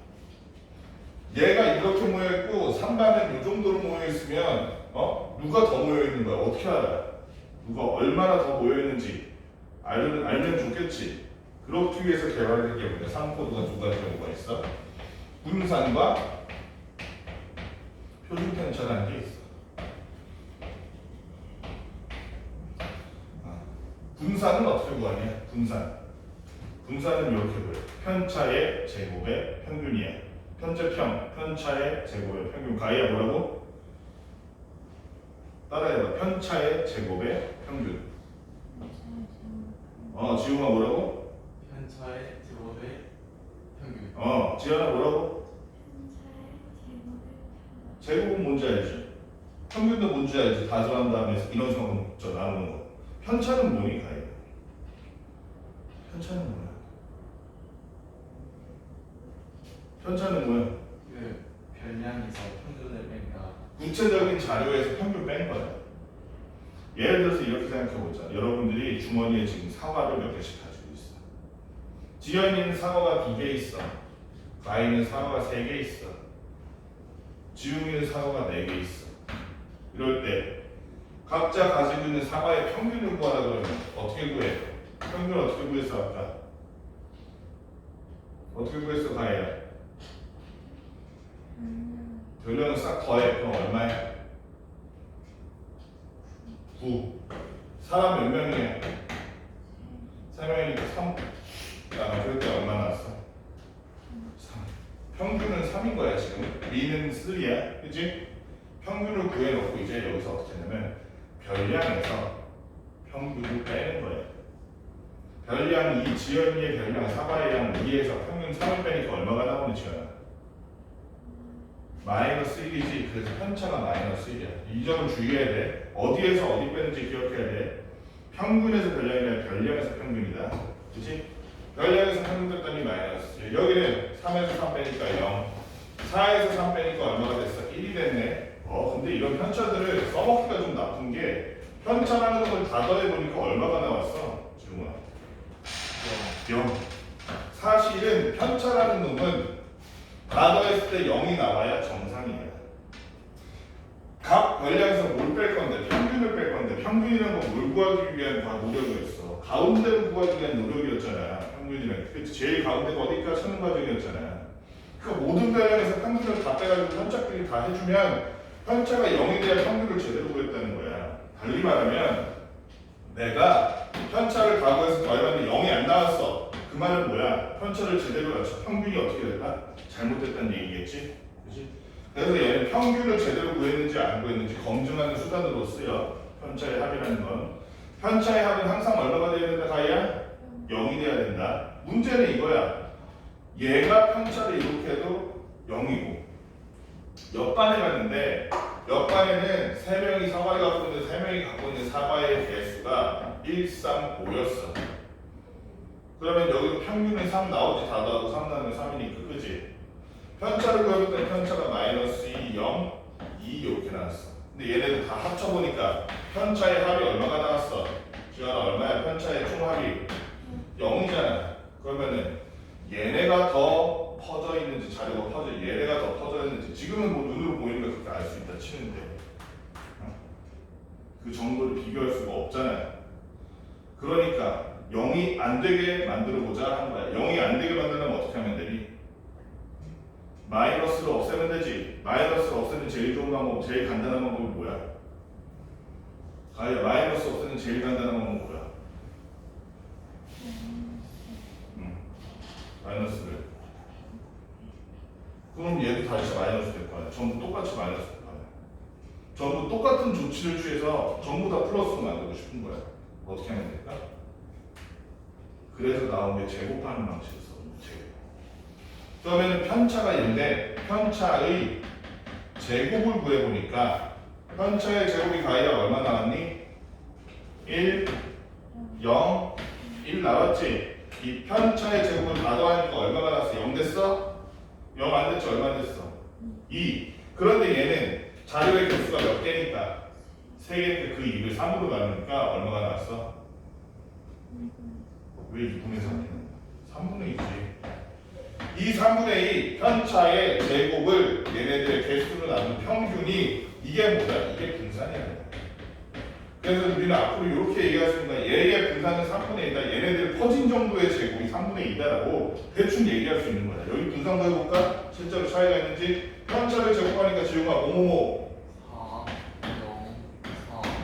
얘가 이렇게 모여있고 3반은 이 정도로 모여있으면 누가 더 모여있는 거야? 어떻게 알아? 누가 얼마나 더 모여있는지 알면 좋겠지. 그렇기 위해서 개발된 게 뭐냐? 3코드가 두 가지 경우가 있어. 분산과 표준 편차라는 게 있어. 분산은 어떻게 구하냐? 분산은 이렇게 구해. 편차의 제곱의 평균이야. 편차의 제곱의 평균. 가이야 뭐라고? 따라해봐. 편차의 제곱의 평균. 지웅아 뭐라고? 편차의 제곱의 평균. 지현아 뭐라고? 제곱은 뭔지 알지? 평균도 뭔지 알지? 다 더한 다음에 이런 식으로 나누는 거. 편차는 뭐니? 가이야. 편차는 뭐야? 편차는 뭐야? 그 별량에서 평균을 뺀다. 구체적인 자료에서 평균 뺀 거야. 예를 들어서 이렇게 생각해보자. 여러분들이 주머니에 지금 사과를 몇 개씩 가지고 있어. 지연이는 사과가 2개 있어. 가인은 사과가 3개 있어. 지웅이는 사과가 4개 있어. 이럴 때 각자 가지고 있는 사과의 평균을 구하라 그러면 어떻게 구해? 평균 어떻게 구했어 아까? 어떻게 구했어 가인아? 별량은 싹 더해. 그럼 얼마야? 9. 사람 몇 명이야? 3명이니까 3. 그럴 때 얼마 나왔어? 3. 평균은 3인 거야 지금. B는 3야. 그치? 평균을 구해놓고 이제 여기서 어떻게 하냐면 별량에서 평균을 빼는 거야. 별량 2, 지연이의 별량 사과의 양 2에서 평균 3을 빼니까 얼마가 나오는 지연아? 마이너스 1이지. 그래서 편차가 마이너스 1이야. 이 점을 주의해야 돼. 어디에서 어디 빼는지 기억해야 돼. 평균에서 별량이 아니라 별량에서 평균이다. 그치? 별량에서 평균 뺐더니 마이너스 1. 여기는 3에서 3 빼니까 0. 4에서 3 빼니까 얼마가 됐어? 1이 됐네. 근데 이런 편차들을 써먹기가 좀 나쁜 게 편차라는 걸 다 더해보니까 얼마가 나왔어? 지금아 0. 사실은 편차라는 놈은 다 더했을 때 0이 나와야 정상이야. 각 별량에서 뭘 뺄 건데? 평균을 뺄 건데 평균이라는 건 뭘 구하기 위한 다 노력이었어. 가운데를 구하기 위한 노력이었잖아. 평균이란 그치? 제일 가운데가 어디까 찾는 과정이었잖아. 그 모든 별량에서 평균을 다 빼가지고 편차끼리 다 해주면 편차가 0이 돼야 평균을 제대로 구했다는 거야. 달리 말하면 내가 편차를 다 구해서 더해봤는데 0이 안 나왔어. 그 말은 뭐야? 편차를 제대로 맞춰 평균이 어떻게 됐다? 잘못됐다는 얘기겠지? 그치? 그래서 얘는 평균을 제대로 구했는지 안 구했는지 검증하는 수단으로 쓰여. 편차의 합이라는 건. 편차의 합은 항상 얼마가 돼야 된다, 가이야? 0이 돼야 된다. 문제는 이거야. 얘가 편차를 이렇게 해도 0이고 옆반에 갔는데 옆반에는 3명이 사과를 갖고 있는데 3명이 갖고 있는 사과의 개수가 1, 3, 5였어. 그러면 여기도 평균은 3 나오지. 다 더하고 3 나누면 3이니까 그지? 편차를 구해볼 때 편차가 마이너스 2, 0, 2 이렇게 나왔어. 근데 얘네들 다 합쳐보니까 편차의 합이 얼마가 나왔어? 지원아 얼마야? 편차의 총합이 0이잖아. 그러면은 얘네가 더 퍼져 있는지 자료가 퍼져 얘네가 더 퍼져 있는지 지금은 뭐 눈으로 보이는 거 그렇게 알 수 있다 치는데 그 정도를 비교할 수가 없잖아요. 그러니까 0이 안 되게 만들어 보자 하는 거야. 0이 안 되게 만들려면 어떻게 하면 되니? 마이너스를 없애면 되지. 마이너스를 없애는 제일 좋은 방법, 제일 간단한 방법이 뭐야? 마이너스 없애는 제일 간단한 방법은 뭐야? 마이너스를. 그럼 얘도 다시 마이너스 될 거야. 전부 똑같이 마이너스 될 거야. 전부 똑같은 조치를 취해서 전부 다 플러스로 만들고 싶은 거야. 어떻게 하면 될까? 그래서 나온 게 제곱하는 방식을 써. 제곱. 그러면 편차가 있는데 편차의 제곱을 구해보니까 편차의 제곱이 가이가 얼마 나왔니? 1, 0, 1 나왔지? 이 편차의 제곱을 다 더하니까 얼마가 나왔어? 0 됐어? 0 안 됐지? 얼마 됐어? 2. 그런데 얘는 자료의 개수가 몇 개니까? 3개니까 그 2를 3으로 나누니까 얼마가 나왔어? 왜 2분의 3이냐? 3분의 2지. 이 3분의 2 편차의 제곱을 얘네들의 개수로 나눈 평균이 이게 뭐야? 이게 분산이야. 그래서 그래서 우리는 앞으로 이렇게 얘기할 수 있는 거야. 얘의 분산은 3분의 2다. 얘네들 퍼진 정도의 제곱이 3분의 2다라고 대충 얘기할 수 있는 거야. 여기 분산도 해볼까? 실제로 차이가 있는지. 편차를 제곱하니까 지우가 뭐뭐뭐. 4,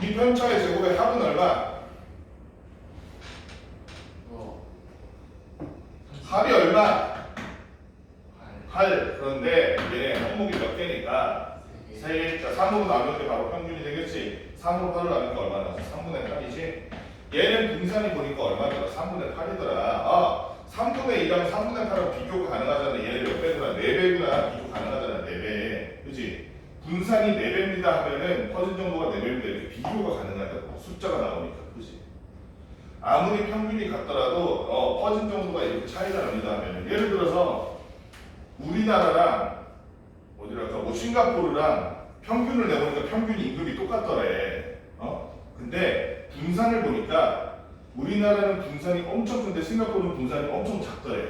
0, 4, 이 편차의 제곱의 합은 얼마? 합이 얼마? 8. 그런데 얘네 항목이 몇 개니까 3개. 자, 3으로 나누는 게 바로 평균이 되겠지. 3으로 8을 나누니까 얼마 나왔어? 3분의 8이지. 얘는 분산이 보니까 얼마더라? 3분의 8이더라. 아, 3분의 2랑 3분의 8하고 비교가 가능하잖아. 얘네 몇 배구나? 4배구나. 비교 가능하잖아. 4배. 그치? 분산이 4배입니다 하면은 퍼진 정도가 4배입니다. 이렇게 비교가 가능하다고. 숫자가 나오니까. 그치? 아무리 평균이 같더라도 퍼진 정도가 이렇게 차이가 납니다 하면은 예를 들어서 우리나라랑 어디랄까 뭐 싱가포르랑 평균을 내보니까 평균 임금이 똑같더래. 근데 분산을 보니까 우리나라는 분산이 엄청 큰데 싱가포르는 분산이 엄청 작더래.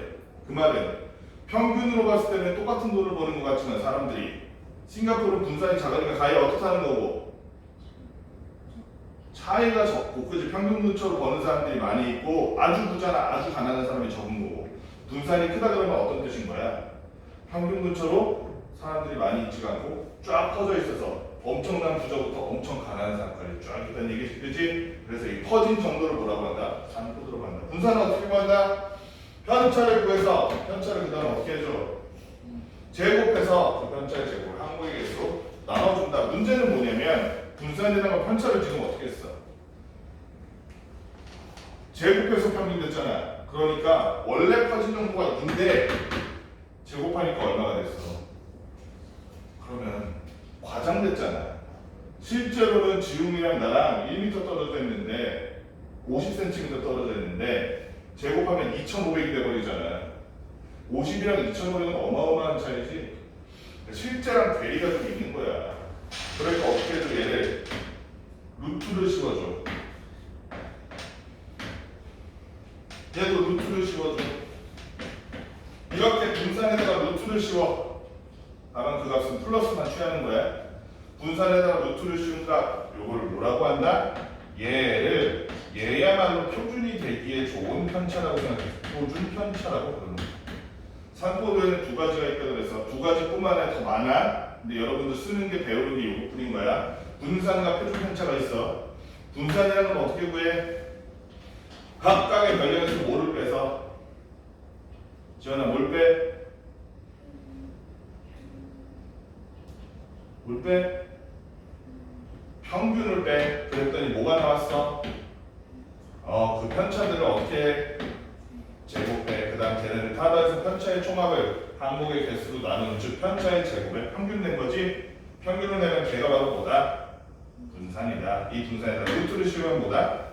그 말은 평균으로 봤을 때는 똑같은 돈을 버는 것 같지만 사람들이 싱가포르는 분산이 작으니까 가히 어떻다는 거고 차이가 적고 그지 평균 근처로 버는 사람들이 많이 있고 아주 부자나 아주 가난한 사람이 적은 거고 분산이 크다 그러면 어떤 뜻인 거야? 평균 근처로 사람들이 많이 있지가 않고 쫙 퍼져 있어서 엄청난 부자부터 엄청 가난한 사람까지 쫙 있다는 얘기지, 그렇지? 그래서 이 퍼진 정도를 뭐라고 한다? 산포도로 한다. 분산은 어떻게 구한다? 편차를 구해서 편차를 그 다음에 어떻게 해줘? 제곱해서 그 편차의 제곱을 항목의 개수로 나눠준다. 문제는 뭐냐면 분산이라는 편차를 지금 어떻게 했어? 제곱해서 평균 됐잖아. 그러니까 원래 퍼진 정도가 2인데 제곱하니까 얼마가 됐어? 그러면 과장됐잖아. 실제로는 지웅이랑 나랑 1m 떨어져 있는데 50cm 떨어져 있는데 제곱하면 2,500이 돼버리잖아. 50이랑 2,500은 어마어마한 차이지. 실제랑 괴리가 좀 있는 거야. 그러니까 어떻게 해도 얘를 루트를 씌워줘. 얘도 루트를 씌워줘. 이렇게 분산에다가 루트를 씌워. 다만 그 값은 플러스만 취하는 거야. 분산에다가 루트를 씌우니까 요거를 뭐라고 한다? 얘를 얘야말로 표준이 되기에 좋은 편차라고 생각해. 표준 편차라고 부르는 거야. 산포도에는 두 가지가 있다 그래서 두 가지뿐만 아니라 더 많아. 근데 여러분들 쓰는 게 배우는 게 요것뿐인 거야. 분산과 표준 편차가 있어. 분산이라는 건 어떻게 구해? 각각의 변량에서 뭐를 빼서? 지원아 뭘 빼? 뭘 빼? 평균을 빼. 그랬더니 뭐가 나왔어? 그 편차들을 어떻게 제곱해. 그 다음 걔네들 타다해서 편차의 총합을 항목의 개수로 나누는 즉 편차의 제곱에 평균 낸 거지. 평균을 내면 걔가 바로 뭐다? 분산이다. 이 분산에다 루트를 씌우면 뭐다?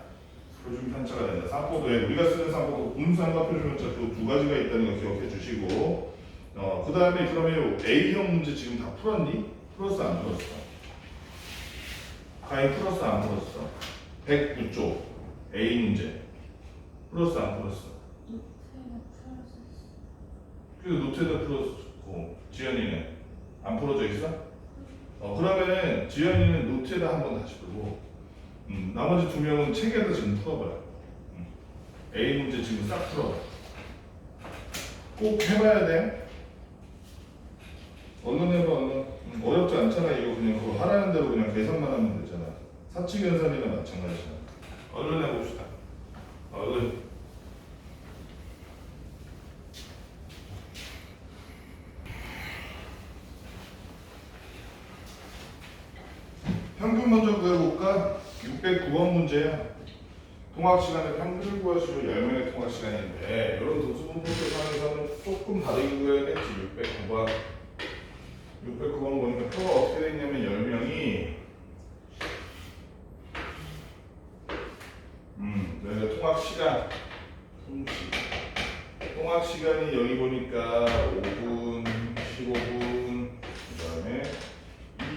표준 편차가 된다. 산포도에 우리가 쓰는 산포도 분산과 표준 편차 또 두 가지가 있다는 거 기억해 주시고 그 다음에 그러면 A형 문제 지금 다 풀었니? 풀었어 안 풀었어? 가히 풀었어 안 풀었어? 109쪽 A 문제 풀었어 안 풀었어? 그래서 노트에다 풀었고 지연이는 안 풀어져 있어? 그러면은 지연이는 노트에다 한번 다시 풀고 나머지 두 명은 책에다 지금 풀어봐요. A 문제 지금 싹 풀어. 꼭 해봐야 돼. 얼른 해봐 얼른. 어렵지 않잖아. 이거 그냥 그거 하라는 대로 그냥 계산만 하면 되잖아. 사칙연산이나 마찬가지잖아. 얼른 해봅시다. 얼른. 평균 먼저 구해볼까? 609번 문제야. 통학시간에 평균을 구하시오. 10명의 통학시간인데 이런 도수분포계산에서는 조금 다르게 구해야겠지. 609번 보니까 표가 어떻게 되냐면 10명이 그래서 통학시간이 여기 보니까 5분, 15분, 그 다음에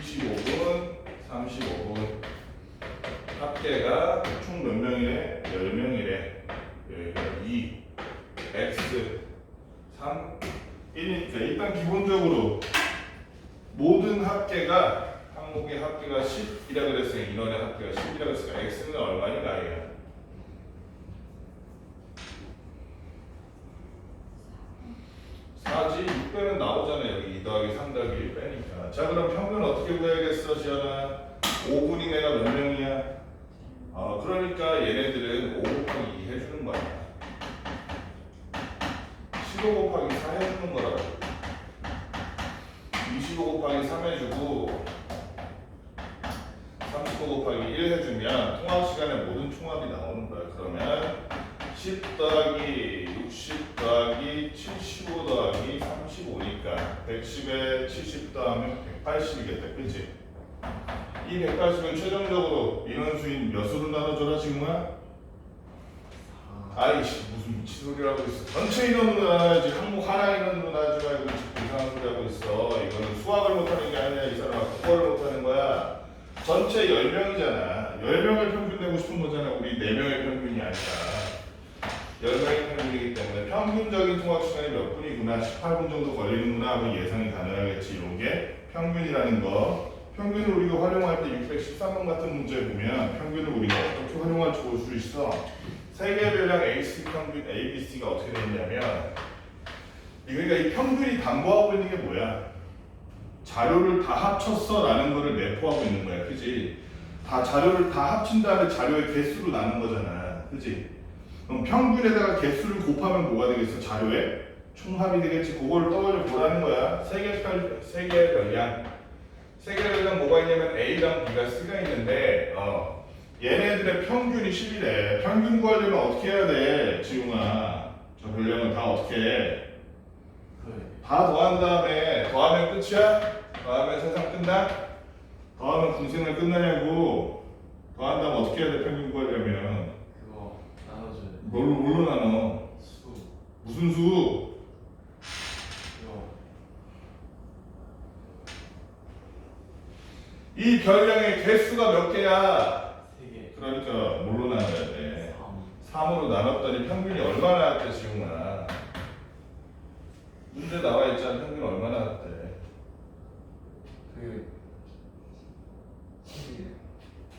25분, 35분 합계가 총 몇 명이래? 10명이래. 여기가 2, x, 3, 1이니까 일단 기본적으로 모든 합계가 항목의 합계가 10이라 그랬으니까 인원의 합계가 10이라 그랬으니까 x는 얼마니까 이야? 4지 6배는 나오잖아. 여기 2 더하기 3 더하기 1 빼니까. 자 그럼 평균 어떻게 구해야겠어 지연아? 5분이 내가 몇 명이야? 그러니까 얘네들은 5 곱하기 2 해주는 거야. 15 곱하기 4 해주는 거라고. 25 곱하기 3 해주고 35 곱하기 1 해주면 통합 시간에 모든 총합이 나오는 거야. 그러면 10 더하기 60 더하기 75 더하기 35니까 110에 70 더하면 180이겠다. 그치? 이 180은 최종적으로 인원수인 몇 수로 나눠줘라 지금아? 아이씨 무슨 미치소리라고 있어. 전체 인원으로 나눠야지. 항목 하나 인원으로 나누지 말고 지금 이상한 소리 하고 있어. 이거는 수학을 못하는 게 아니라 이 사람아 국어를 못하는 거야. 전체 10명이잖아. 10명을 평균 내고 싶은 거잖아. 우리 4명의 평균이 아니라 10명의 평균이기 때문에 평균적인 통합 시간이 몇 분이구나 18분 정도 걸리는구나 하고 예상이 가능하겠지. 이게 평균이라는 거. 평균을 우리가 활용할 때 613번 같은 문제 보면 평균을 우리가 어떻게 활용할지 볼 수 있어. 세계별량 AC 평균 ABC가 어떻게 되냐면 그러니까 이 평균이 담보하고 있는 게 뭐야? 자료를 다 합쳤어 라는 거를 내포하고 있는 거야. 그지? 다 자료를 다 합친 다음에 자료의 개수로 나눈 거잖아. 그지? 그럼 평균에다가 개수를 곱하면 뭐가 되겠어? 자료의 총합이 되겠지. 그걸 떠올려 보라는 거야. 세계별량 뭐가 있냐면 A랑 B가 C가 있는데 얘네들의 평균이 10이래. 평균 구하려면 어떻게 해야 돼? 지웅아 저 별량을 다 어떻게 해? 다 더한 다음에 더하면 끝이야? 더하면 세상 끝나? 더하면 군생활 끝나냐고. 더한 다음 어떻게 해야 돼? 평균 구하려면 그거 나눠줘야 돼. 뭘로 나눠? 수. 무슨 수? 이거. 이 별량의 개수가 몇 개야? 3개. 그러니까 뭘로 나눠야 돼? 3. 3으로 나눴더니 평균이 얼마 나왔대 지웅아? 문제 나와 있잖아. 평균 얼마 나왔대? 그 10.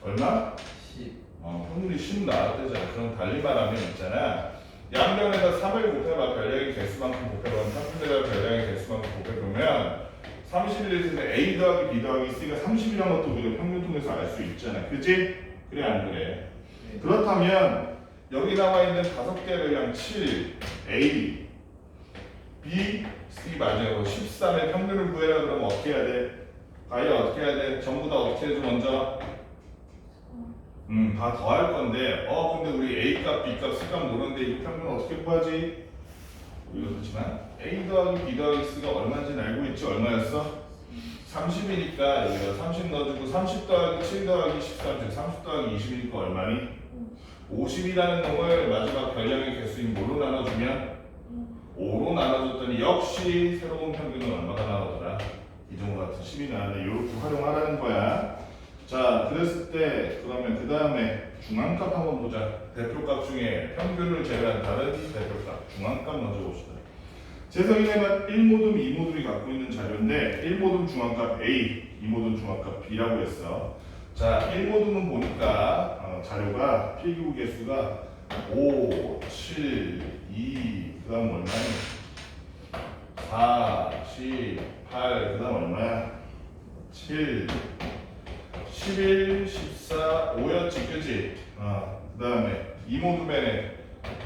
얼마? 10. 평균이 10 나왔대잖아. 그럼 달리 말하면 있잖아. 양변에다 3을 곱해봐. 별량의 개수만큼 곱해보면 평균에다 별량의 개수만큼 곱해보면 31일 텐데 A 더하기 B 더하기 C가 30이라는 것도 우리가 평균 통해서 알 수 있잖아. 그치? 그래 안 그래? 네. 그렇다면 여기 나와 있는 5개 별량 7, A, B, C 맞아요. 13의 평균을 구해라 그러면 어떻게 해야 돼? 과연 어떻게 해야 돼? 전부 다 어떻게 해줘 먼저? 다 더할 건데 근데 우리 A 값, B 값, C 값 모르는데 이 평균 어떻게 구하지? 우리가 그렇지만 A 더하기 B 더하기 C가 얼마인지는 알고 있지? 얼마였어? 30이니까 여기다 30 넣어주고 30 더하기 7 더하기 13, 즉 30 더하기 20이니까 얼마니? 50이라는 놈을 마지막 별량의 개수인 뭘로 나눠주면 5로 나눠줬더니 역시 새로운 평균은 얼마가 나오더라? 이 정도 같은 10이 나왔는데 이렇게 활용하라는 거야. 자, 그랬을 때 그러면 그 다음에 중앙값 한번 보자. 대표값 중에 평균을 제외한 다른 대표값 중앙값 먼저 봅시다. 재성이네만 1모둠, 2모둠이 갖고 있는 자료인데 1모둠 중앙값 A, 2모둠 중앙값 B라고 했어. 자, 1모둠은 보니까 자료가 필기구 개수가 5, 7, 2, 그 다음 얼마니? 4, 10, 8, 그 다음 얼마야? 7, 11, 14, 5였지, 그치? 그 다음에 2모둠에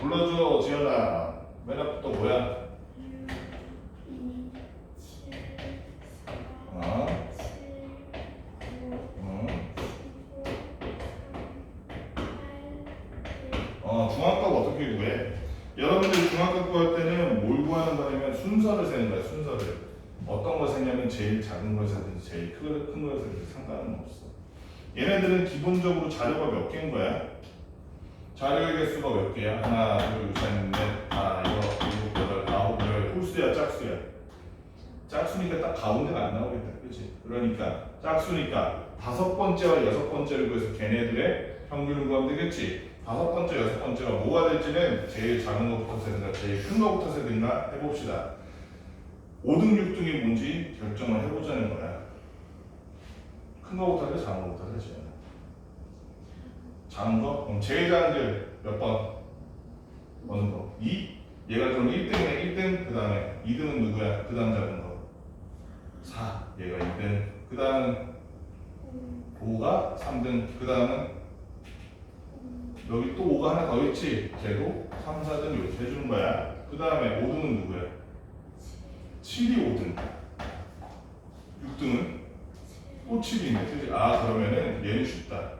불러줘, 지연아. 맨 앞부터 뭐야? 7, 중앙값 어떻게 구해? 여러분들 중앙값 구할 때는 뭘 구하는 거냐면 순서를 세는 거야. 순서를 어떤 거 세냐면 제일 작은 걸 세든지 제일 큰 걸 세든지 상관은 없어. 얘네들은 기본적으로 자료가 몇 개인 거야? 자료의 개수가 몇 개야? 하나, 둘, 셋, 넷, 다, 여섯, 일곱, 여덟, 아홉, 열. 홀수야, 짝수야? 짝수니까 딱 가운데가 안 나오겠다, 그렇지? 그러니까 짝수니까 5번째와 6번째를 구해서 걔네들의 평균을 구하면 되겠지? 5번째, 6번째가 뭐가 될지는 제일 작은 것부터 세든가 제일 큰 것부터 세든가 해봅시다. 5등, 6등이 뭔지 결정을 해보자는 거야. 큰 거부터 하자, 작은 거부터 하자. 작은 거? 그럼 제일 작은 게 몇 번? 어느 거? 2? 얘가 그럼 1등이네. 1등, 그 다음에 2등은 누구야? 그 다음 작은 거 4. 얘가 2등. 그 다음은 5가 3등. 그 다음은 여기 또 5가 하나 더 있지? 걔도 3, 4등 이렇게 해주는 거야. 그 다음에 5등은 누구야? 7이 5등. 6등은 또 7이네. 그치? 아, 그러면은 얘는 쉽다.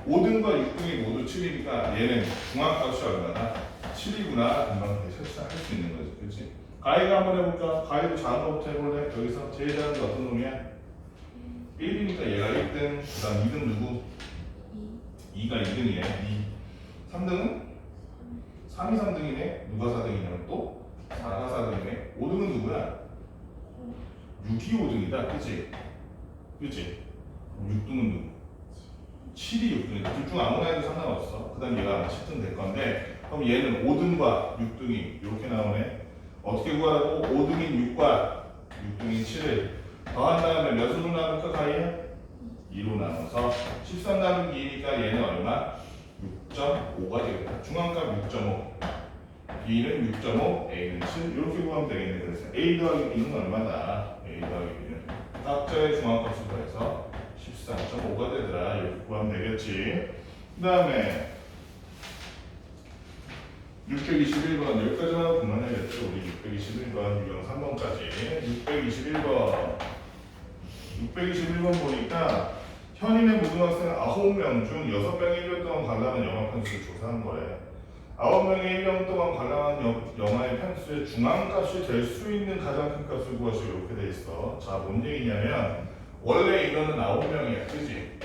5등과 6등이 모두 7이니까 얘는 중앙값이 얼마나? 7이구나. 금방 할 수 있는 거지. 그치? 가위가 한번 해볼까? 가위도 작은 거부터 해볼래? 여기서 제일 작은 게 어떤 놈이야? 1이니까 얘가 1등. 그 다음 2등 누구? 2가 2등이네. 2. 3등은? 3이 3등이네. 누가 4등이냐면 또 4가 4등이네. 5등은 누구야? 6이 5등이다. 그치? 그치? 6등은 누구? 7이 6등이다. 둘 중 아무나 해도 상관없어. 그 다음 얘가 10등 될 건데, 그럼 얘는 5등과 6등이 이렇게 나오네. 어떻게 구하라고? 5등인 6과 6등인 7을 더한 다음에 몇으로 나눌까? 가위야? 2로 나눠서 13 나누기 2니까 얘는 얼마? 6.5가 되겠다. 중앙값 6.5, B는 6.5, A는 7 이렇게 구하면 되겠네. 그래서 A 더하기 B는 얼마다? A 더하기 B는 각자의 중앙값을 더해서 14.5가 되더라. 이렇게 구하면 되겠지. 그 다음에 621번 여기까지만 그만해야겠죠. 우리 621번 유형 3번까지 621번 보니까 현인의 고등학생 9명 중 6명이 1년 동안 관람한 영화 편수를 조사한 거래. 9명이 1년 동안 관람한 영화의 편수의 중앙값이 될 수 있는 가장 큰 값을 구하시오. 이렇게 돼 있어. 자, 뭔 얘기냐면 원래 인원은 9명이야. 그지?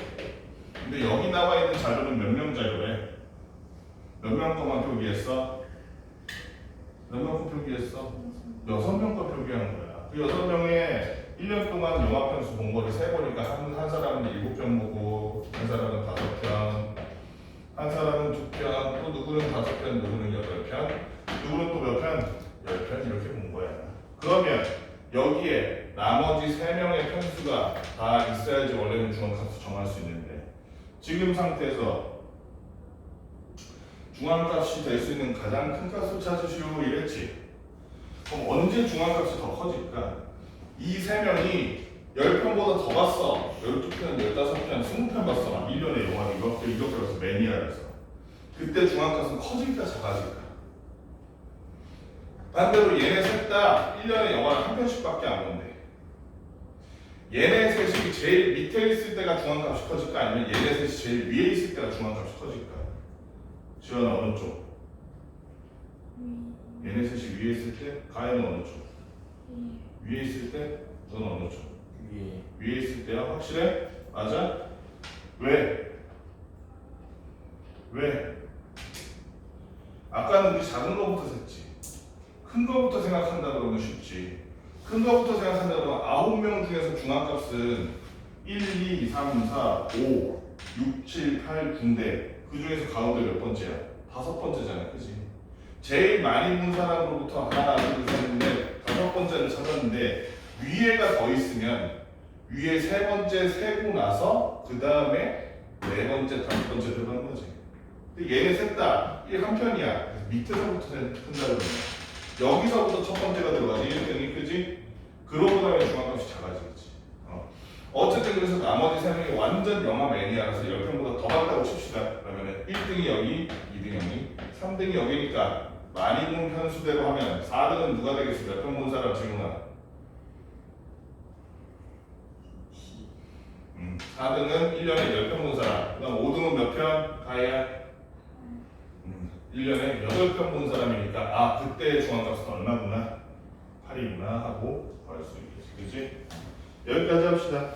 근데 여기 나와 있는 자료는 몇 명 자료래? 몇 명 거만 표기했어? 몇 명 거 표기했어? 6명 거 표기한 거야. 그 6명의 1년 동안 영화 편수 본 거를 세보니까 한 사람은 7편 보고, 한 사람은 5편, 한 사람은 2편, 또 누구는 5편, 누구는 8편, 누구는 또 몇 편? 10편 이렇게 본 거야. 그러면 여기에 나머지 3명의 편수가 다 있어야지 원래는 중앙값을 정할 수 있는데, 지금 상태에서 중앙값이 될 수 있는 가장 큰 값을 찾으시오 이랬지. 그럼 언제 중앙값이 더 커질까? 이 3명이 10편보다 더 봤어. 12편, 15편, 20편 봤어. 막 1년에 영화를 이렇게 봤어. 매니아라서. 그때 중앙값은 커질까 작아질까? 반대로 얘네 셋 다 1년에 영화를 한 편씩밖에 안 본대. 얘네 셋이 제일 밑에 있을 때가 중앙값이 커질까? 아니면 얘네 셋이 제일 위에 있을 때가 중앙값이 커질까? 지원은 어느 쪽? 얘네 셋이 위에 있을 때, 가연은 어느 쪽? 위에 있을 때, 너는 어느 쪽? 위에 있을 때야? 확실해? 맞아? 왜? 아까는 우리 작은 거부터 셌지. 큰 거부터 생각한다 그러면 쉽지. 큰 거부터 생각한다 그러면 9명 중에서 중앙값은 1, 2, 3, 4, 5, 6, 7, 8, 9인데 그 중에서 가운데 몇 번째야? 5번째잖아, 그지? 제일 많이 본 사람으로부터 하나, 둘, 셋, 넷, 5번째를 찾았는데 위에가 더 있으면 위에 3번째 세고 나서 그 다음에 4번째, 5번째 들어가는 거지. 근데 얘네 셋 다 이 한 편이야. 밑에서부터 쓴다 그러면 여기서부터 첫 번째가 들어가지. 1등이 그지? 그러고 나면 중앙값이 작아지겠지. 어쨌든 그래서 나머지 3명이 완전 영화 매니아라서 10편보다 더 많다고 칩시다. 그러면 1등이 여기, 2등이 여기, 3등이 여기니까 많이 본 편수대로 하면 4등은 누가 되겠어? 몇 편 본 사람 질문아? 4등은 1년에 10편 본 사람. 그 다음 5등은 몇 편? 가야? 1년에 8편 본 사람이니까 아 그때 중앙값은 얼마구나? 8이구나 하고 구할 수 있겠지. 그치? 여기까지 합시다.